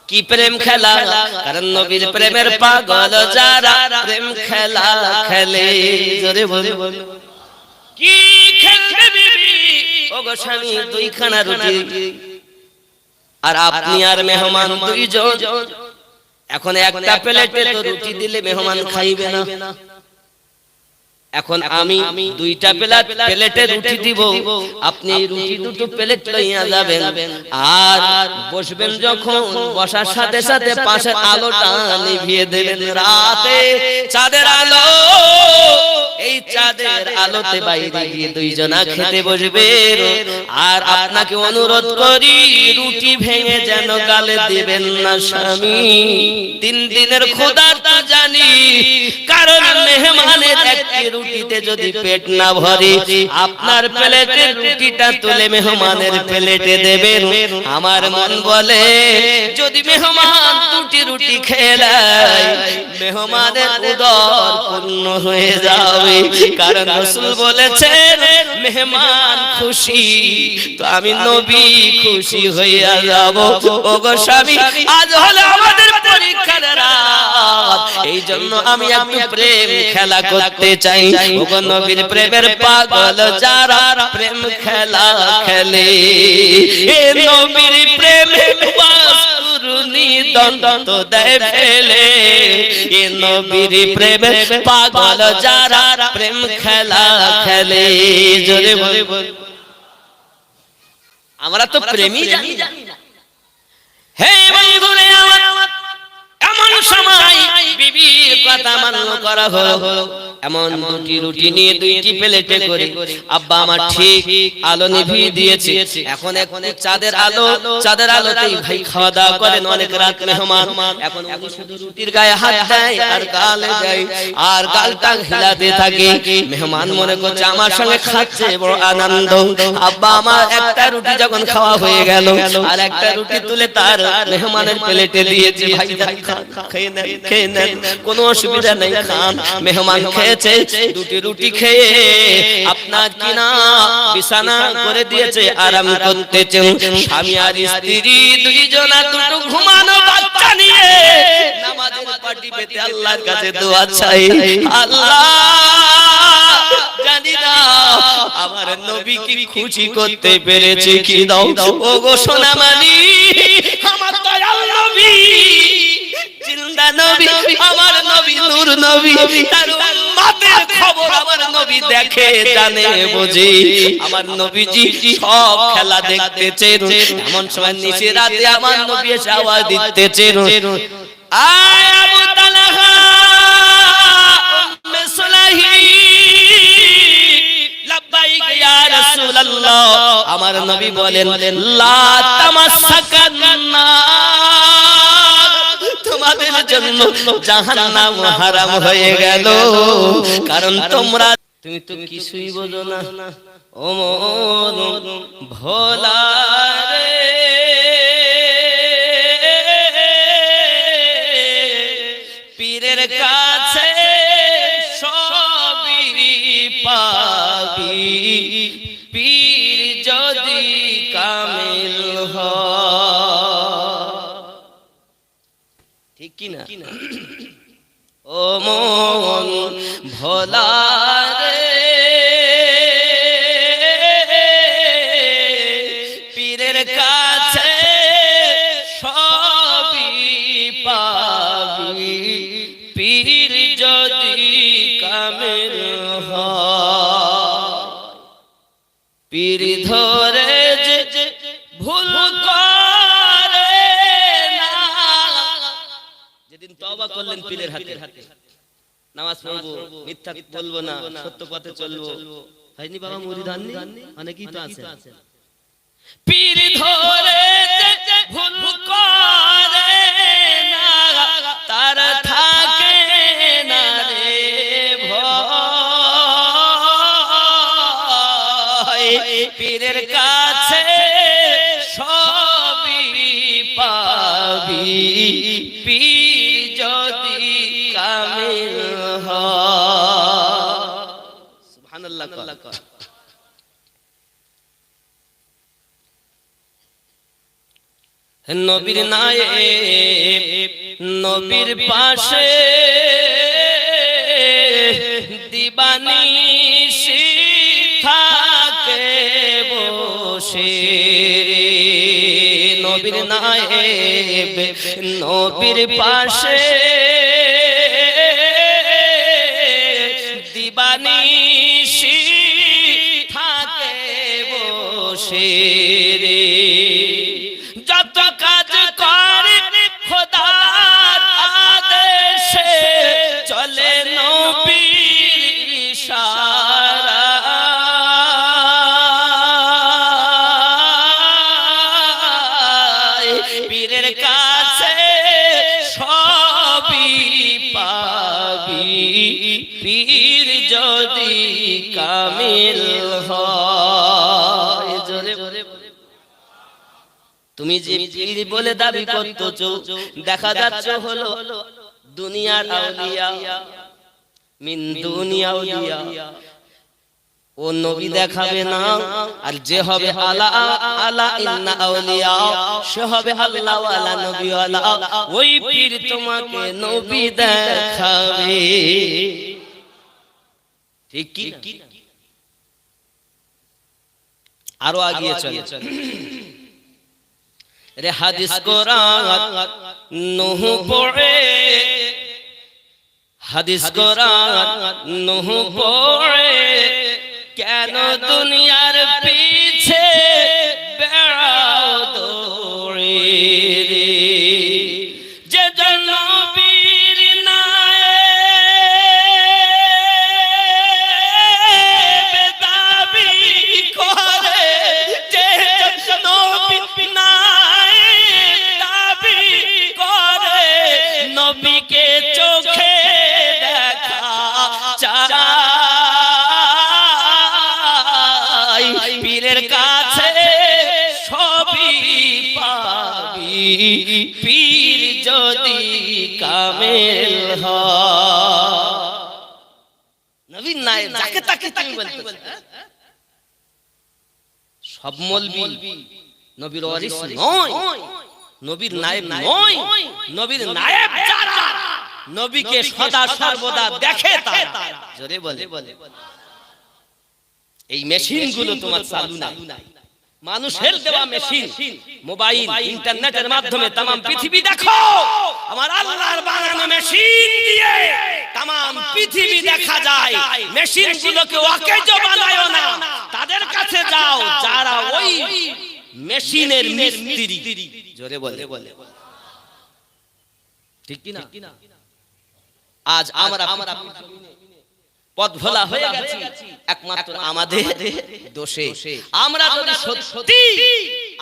কি প্রেম খেলা? কারণ নবীর প্রেমের পাগল যারা প্রেম খেলা খেলে। জোরে বলুন। কি খেলবে বিবি? ও গো স্বামী, দুইখানা রুটি, আর আপনি আর মেহমান দুইজন। এখন একটা প্লেটে তো রুটি দিলে মেহমান খাইবে না। এখন আমি দুইটা প্লেটে রুটি দিব, আপনি রুটি দুটো প্লেট লইয়া যাবেন, আর বসবেন যখন বসার সাথে সাথে পাশের আলোটা নিভিয়ে দেবেন। রাতে চাঁদের আলো, এই চাঁদের আলোতে বাইরে গিয়ে দুইজনা খেতে বসবেন। আর আপনাকে অনুরোধ করি, রুটি ভেঙে যেন গালে দিবেন না স্বামী। 3 দিনের ক্ষুধার্ত জানি, কারণ মেহমানের একটি রুটিতে যদি পেট না ভরে, আপনার প্লেটের রুটিটা তুলে মেহমানের প্লেটে দেবেন। আমার মন বলে যদি মেহমান দুটি রুটি খেলায়, মেহমানের উদর পূর্ণ হয়ে যাবে। কারণ রাসূল বলেছেন মেহমান খুশি তো আমি নবী খুশি হইয়া যাব। ওগো স্বামী, আজ হলো আমাদের পরীক্ষার রাত, এই জন্য আমি একটু প্রেম খেলা করতে চাই। ওগো নবীর প্রেমের পাগল যারা প্রেম খেলা খেলে, এ নবীর প্রেমে বাসুরনি দন্ত দেয় ফেলে। এ নবীর প্রেমে পাগল যারা প্রেম খেলা খেলে। জোরে বল। আমরা তো প্রেমী জানি না। হে বন্ধুরে আমার, এমন সময় বিবির কথা মান্য করা হলো। এমন দুটি রুটি নিয়ে দুইটি প্লেটে করে আব্বা আমার ঠিক আলো নিভিয়ে দিয়েছে। এখন চাঁদের আলোতেই ভাই খাওয়া দাওয়া করেন। অনেক রাত মেহমান, এখন উনি শুধু রুটির গায়ে হাত দেয় আর গালে দেয় আর গালটা হিলাতে থাকে। মেহমান মনে করছে আমার সঙ্গে খাচ্ছে, বড় আনন্দ। আব্বা আমার একটা রুটি যখন খাওয়া হয়ে গেল আর একটা রুটি তুলে তার মেহমানের প্লেটে দিয়েছে। ভাই খেয়ে নেন, খেয়ে নেন, কোনো অসুবিধা নেই, খান। মেহমান খেয়েছে, দুটি রুটি খেয়ে আপনার কিনা বিছানা করে দিয়েছে, আরাম করতেছে। স্বামী আর স্ত্রী দুইজনা দুটো ঘুমানো বাচ্চা নিয়ে নামাজের পাটি পেতে আল্লাহর কাছে দোয়া চাই। আল্লাহ জানি না আমার নবী কি খুশি করতে পেরেছে কি দাও। ও গো সোনামানি, আমার দয়াল নবী, জিন্দা নবী, আমার নবী নূর নবী, তার উম্মতের খবর আমার নবী দেখে জানে বোঝে। আমার নবীজি সব খেলা দেখতেছে। এমন সময় নিচে রাতে আমার নবী এসে আওয়াজ দিতেছে, আয় আবু তালহা উম্মে সুলাইহি, লাব্বাইক ইয়া রাসূলুল্লাহ। আমার নবী বলেন, লা তামাসসাকান নার, তোমাদের জন্য জাহান্নাম হারাম হয়ে গেল, কারণ তোমরা, তুমি তো কিছুই বোঝো না। ও মন ভোলা রে, পীরের কাছে সবই পাবি, পীর যদি কামিল হয়। ঠিক কি না? ও মন ভোলা রে, পীরের কাছে সবই পাবি, পীর যদি কামিল হয়। পীর ধরে যে ভুল করে না, যেদিন তওবা করলেন পীরের হাতে, নামাজ পড়বো, মিথ্যা বলবো না, সত্য পথে চলবো, হয়নি বাবা মুরিদ আননি, অনেকেই তো আছে। পীর ধরে যে ভুল করে না, তার থাকে না রে ভয়, পীরের কাছে সবই পাবি, পীর যদি কামিল হয়। সুবহানাল্লাহ। নবীর নায়েব, নবীর পাশে দিবানিশি থাকে বসে। নবীর নায়েব, নবীর পাশে দিবানিশি থাকে বসে রে। যত কাজ করে খোদার আদেশে, চলে নবীর ইশারায়, পীরের কাছে সবই পাবি, পীর যদি কামিল হয়। জোরে তুমি যে পীর বলে দাবি করতেছো, দেখা যাচ্ছে হলো দুনিয়ার আউলিয়া, মিন দুনিয়া আউলিয়া। ও নবী দেখাবে না, আর যে হবে আলা আলা ইন্না আউলিয়া, সে হবে আল্লাহ ওয়ালা নবী ওয়ালা। ওই পীর তোমাকে নবী দেখাবে। ঠিক কি? আরো আগিয়ে চলে রে। হাদিস কোরআন নূহ পড়ে, হাদিস কোরআন নূহ পড়ে, কেন দুনিয়ার পিছে বেড়া রে যে জন্য বীর নায়েব দাবি করে যে জন্য বীর নায়েব দাবি করে নবীকে চোখে দেখা চাই পীরের কাছে সবই পাবি পীর যদি কামেল হয় নবীর নায়েব যাকে তাকে তুমি বলতে সব মৌলবি নবীর ওয়ারিস নয় নবীর নায়েব নয় নবীর নায়েব যারা নবীকে সদা সর্বদা দেখে তারা জোরে বলে এই মেশিনগুলো তোমার চালু নাই মানুষের দেওয়া মেশিন মোবাইল ইন্টারনেটের মাধ্যমে तमाम পৃথিবী দেখো আমার আল্লাহর বানানো মেশিন দিয়ে तमाम পৃথিবী দেখা যায় মেশিনগুলোকে অকেজো বানায়ো না তাদের কাছে যাও যারা ওই মেশিনের মিস্ত্রি জোরে বলে ঠিক কি না আজ আমরা পথ ভোলা হয়ে গেছি একমাত্র আমাদের দোষে আমরা যদি সত্যি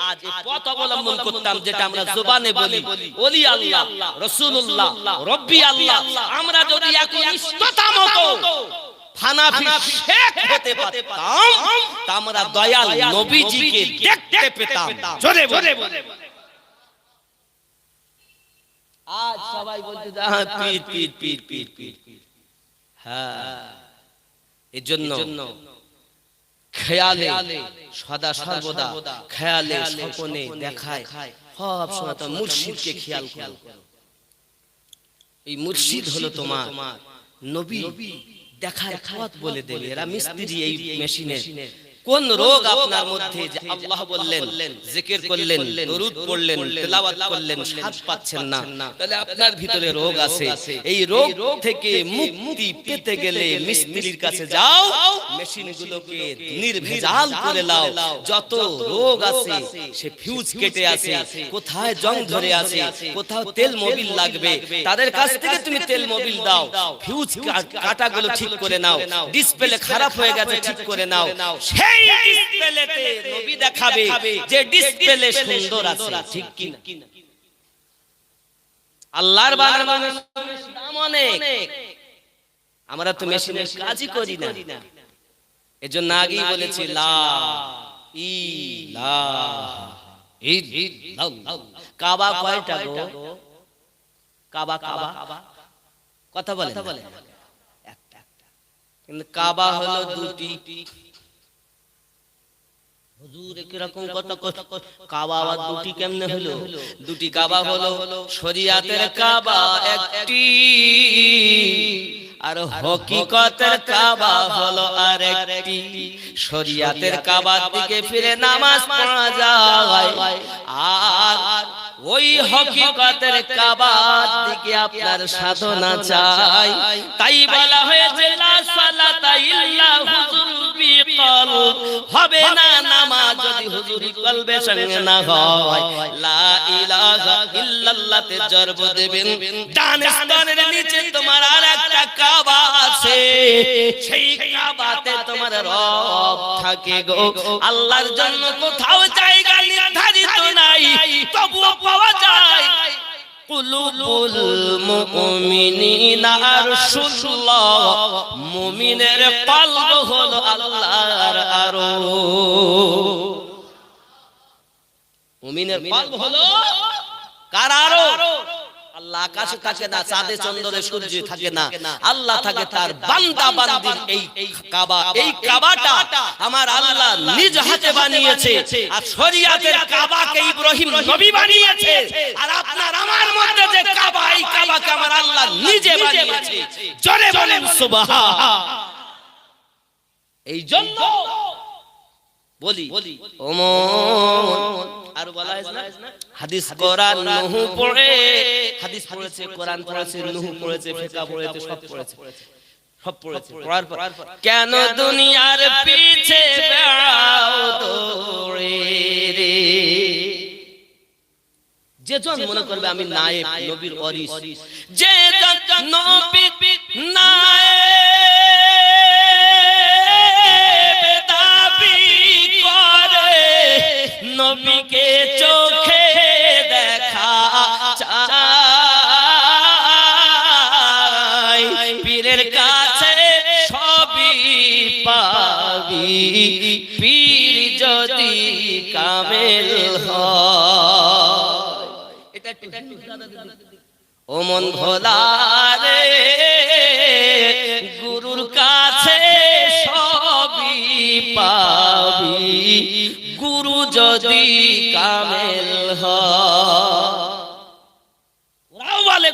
আজ এই পথ অবলম্বন করতাম যেটা আমরা জবানে বলি ওলি আল্লাহ রাসূলুল্লাহ রব্বি আল্লাহ আমরা যদি একনিষ্ঠতা মতো হানাফি শেখ হতে পারতাম তা আমরা দয়াল নবীজিকে দেখতে পেতাম জোরে বলে আজ সবাই বলতে পীর হ্যাঁ এজন্য খেয়ালে সদা সর্বদা খেয়ালে স্বপ্নে দেখায় সব সময় তো মুর্শিদকে খেয়াল করো এই মুর্শিদ হলো তোমার নবী দেখার পথ বলে দেবে এরা মিস্ত্রি এই মেশিনের কোন রোগ আপনার মধ্যে যে আল্লাহ বললেন জিকির করলেন দরুদ পড়লেন তেলাওয়াত করলেন স্বাদ পাচ্ছেন না তাহলে আপনার ভিতরে রোগ আছে এই রোগ থেকে মুক্তি পেতে গেলে মিস্ত্রির কাছে যাও মেশিনগুলোকে নির্ভেজাল করে নাও যত রোগ আছে সে ফিউজ কেটে আছে কোথায় জং ধরে আছে কোথাও তেল মোবিল লাগবে তাদের কাছ থেকে তুমি তেল মোবিল দাও ফিউজ কাটাগুলো ঠিক করে নাও ডিসপ্লে খারাপ হয়ে গেছে ঠিক করে নাও ডিসপ্লেতে নবী দেখাবে যে ডিসপ্লে সুন্দর আছে ঠিক কি না আল্লাহর বানানো দাম অনেক আমরা তো মেশিনের কাজই করি না এজন্য আগেই বলেছি লা ইলাহা ইল্লাল্লাহ কাবা কয়টা গো কাবা কথা বলে একটা কিন্তু কাবা হলো দুটি হুজুর কিরকম কথা কাবা আবার দুটি কেমনে হলো দুটি কাবা হলো শরিয়াতের কাবা একটি আর হকিকতের কাবা হলো আরেকটি শরিয়াতের কাবার দিকে ফিরে নামাজ পড়া যায় আর ওই হকিকতের কাবার দিকে আপনার সাধনা চাই তাই বলা হয়েছে লা সালাতা ইল্লা হুজুর বিকল হবে না নামাজ যদি হুজুরি কলবে সঙ্গে না হয় লা ইলাহা ইল্লাল্লাহ তে জরব দেবেন ডান স্তনের নিচে তোমার আরেকটা কাবা আছে সেই কাবাতে তোমার রব থাকে গো আল্লাহর জন্য কোথাও জায়গা নির্ধারিত নাই তবুও পাওয়া যায় কুলুবুল মুমিনিনা আরশুল্লাহ মুমিনের কলব হলো আল্লাহর আরশ মুমিনের কলব হলো কার আরশ আল্লাহ আকাশে থাকে না চাঁদে চন্দ্রে সূর্যে থাকে না আল্লাহ থাকে তার বান্দা বান্দির এই কাবা এই কাবাটা আমার আল্লাহ নিজ হাতে বানিয়েছে আর শরিয়াতের কাবাকে ইব্রাহিম নবী বানিয়েছে আর আপনার আমার মধ্যে যে কাবা এই কাবাকে আমার আল্লাহ নিজে বানিয়েছে জোরে বলেন সুবহান এই জন্য বলি ওমন আর বলা হয়েছে না হাদিস কোরআন নূহ পড়ে হাদিস পড়েছে কোরআন পড়েছে নূহ পড়েছে ফিকহ পড়েছে সব পড়েছে পড়ার পর কেন দুনিয়ার পিছে বেড়াও দৌড়ে রে যেজন মনে করবে আমি নায়েব নবীর ওয়ারিস, যে নবী নায়েব দাবি করে, নবীকে চোখে দেখা চাই, পীরের কাছে সবই পাবি, পীর যদি কামেল হয়। এটা ও মন ভোলা রে, গুরুর কাছে সবই পাবি, গুরু যদি কামেল হয়। ওরাও বলে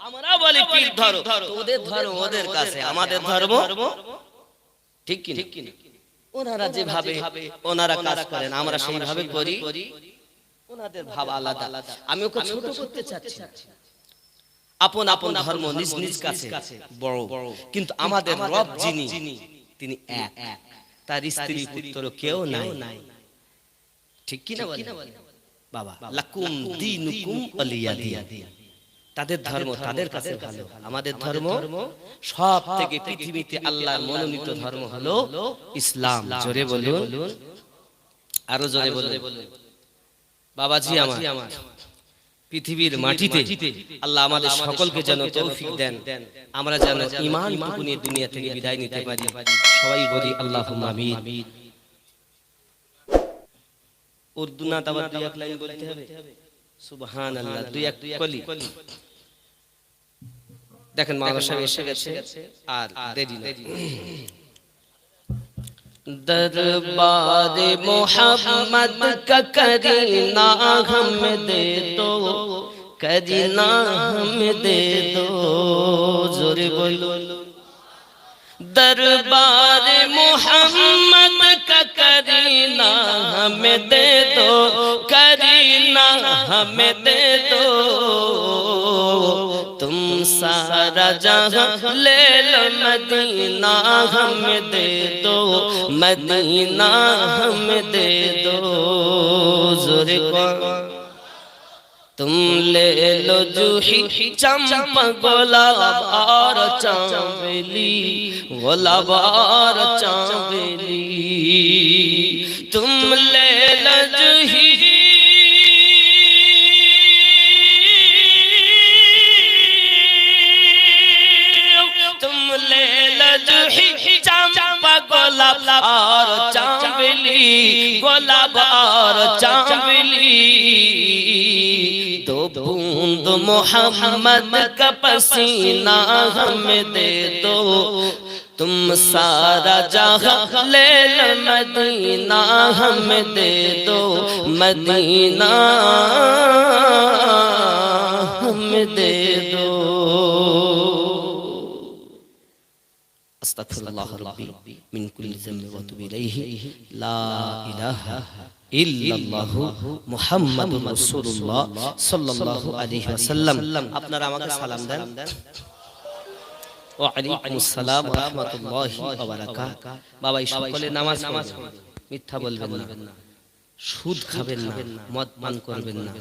আমরা বলি পীর ধরো, ওদের ধর্ম ওদের কাছে, আমাদের ধর্ম ঠিক কি? ওনারা যেভাবে ওনারা কাজ করেন আমরা সেইভাবে করি, ওনাদের ভাব আলাদা। আমি ওকে ছোট করতে চাচ্ছি, আপন আপন ধর্ম নিজ নিজ কাছে বড়, কিন্তু আমাদের রব যিনি তিনি এক, তার স্ত্রী পুত্র কেউ নাই, ঠিক কি না বাবা? লাকুম দীনুকুম ওয়ালিয়া দিন। তাদের ধর্ম তাদের কাছে ভালো, আমাদের ধর্ম সব থেকে পৃথিবীতে আল্লাহর মনোনীত ধর্ম হলো ইসলাম। জোরে বলুন, আরো জোরে বলুন। বাবাজি আমার, পৃথিবীর মাটিতে আল্লাহ আমাদের সকলকে যেন তৌফিক দেন, আমরা যেন ঈমান নিয়ে দুনিয়া থেকে বিদায় নিতে পারি। সবাই বলি আল্লাহুম্মা আমিন। উর্দু না তাও দুই এক লাইন বলতে হবে, সুবহানাল্লাহ, দুই এক কলি। দেখেন মাওলানা সাহেব এসে গেছে, আর দেরি না। दरबार मोहम्मद का करीना हम दे दो, करीना हम दे दो, जोरे बोलो। दरबार मोहम्मद का करीना हमें दे दो, करीना हमें दे दो, तुम सारा जहां ले लो, मदीना हमें दे दो, मदीना हमें दे दो, जोरे को। तुम ले लो जूही चंपा गुलाब और चमेली, गुलाब और चमेली, तुम ले लो जूही गुलाब और चांदनी, गुलाब और चांदनी, दो बूंद मोहम्मद का पसीना हमें दे दो, तुम सारा जहां ले लो, मदीना हमें दे दो, मदीना हमें दे दो। अस्तगफिरुल्लाह रब्बी मिन कुल्ली ज़ंबि व अतूबु इलैहि, ला इलाहा इल्लल्लाहु मुहम्मदुर रासूलुल्लाह सल्लल्लाहु अलैहि वसल्लम। আপনারা আমাকে সালাম দেন। ওয়া আলাইকুমুস সালাম ওয়া রাহমাতুল্লাহি ওয়া বারাকাতুহু। বাবা এই সকলে নামাজ পড়বেন, মিথ্যা বলবেন না, সুদ খাবেন না, মদ পান করবেন না।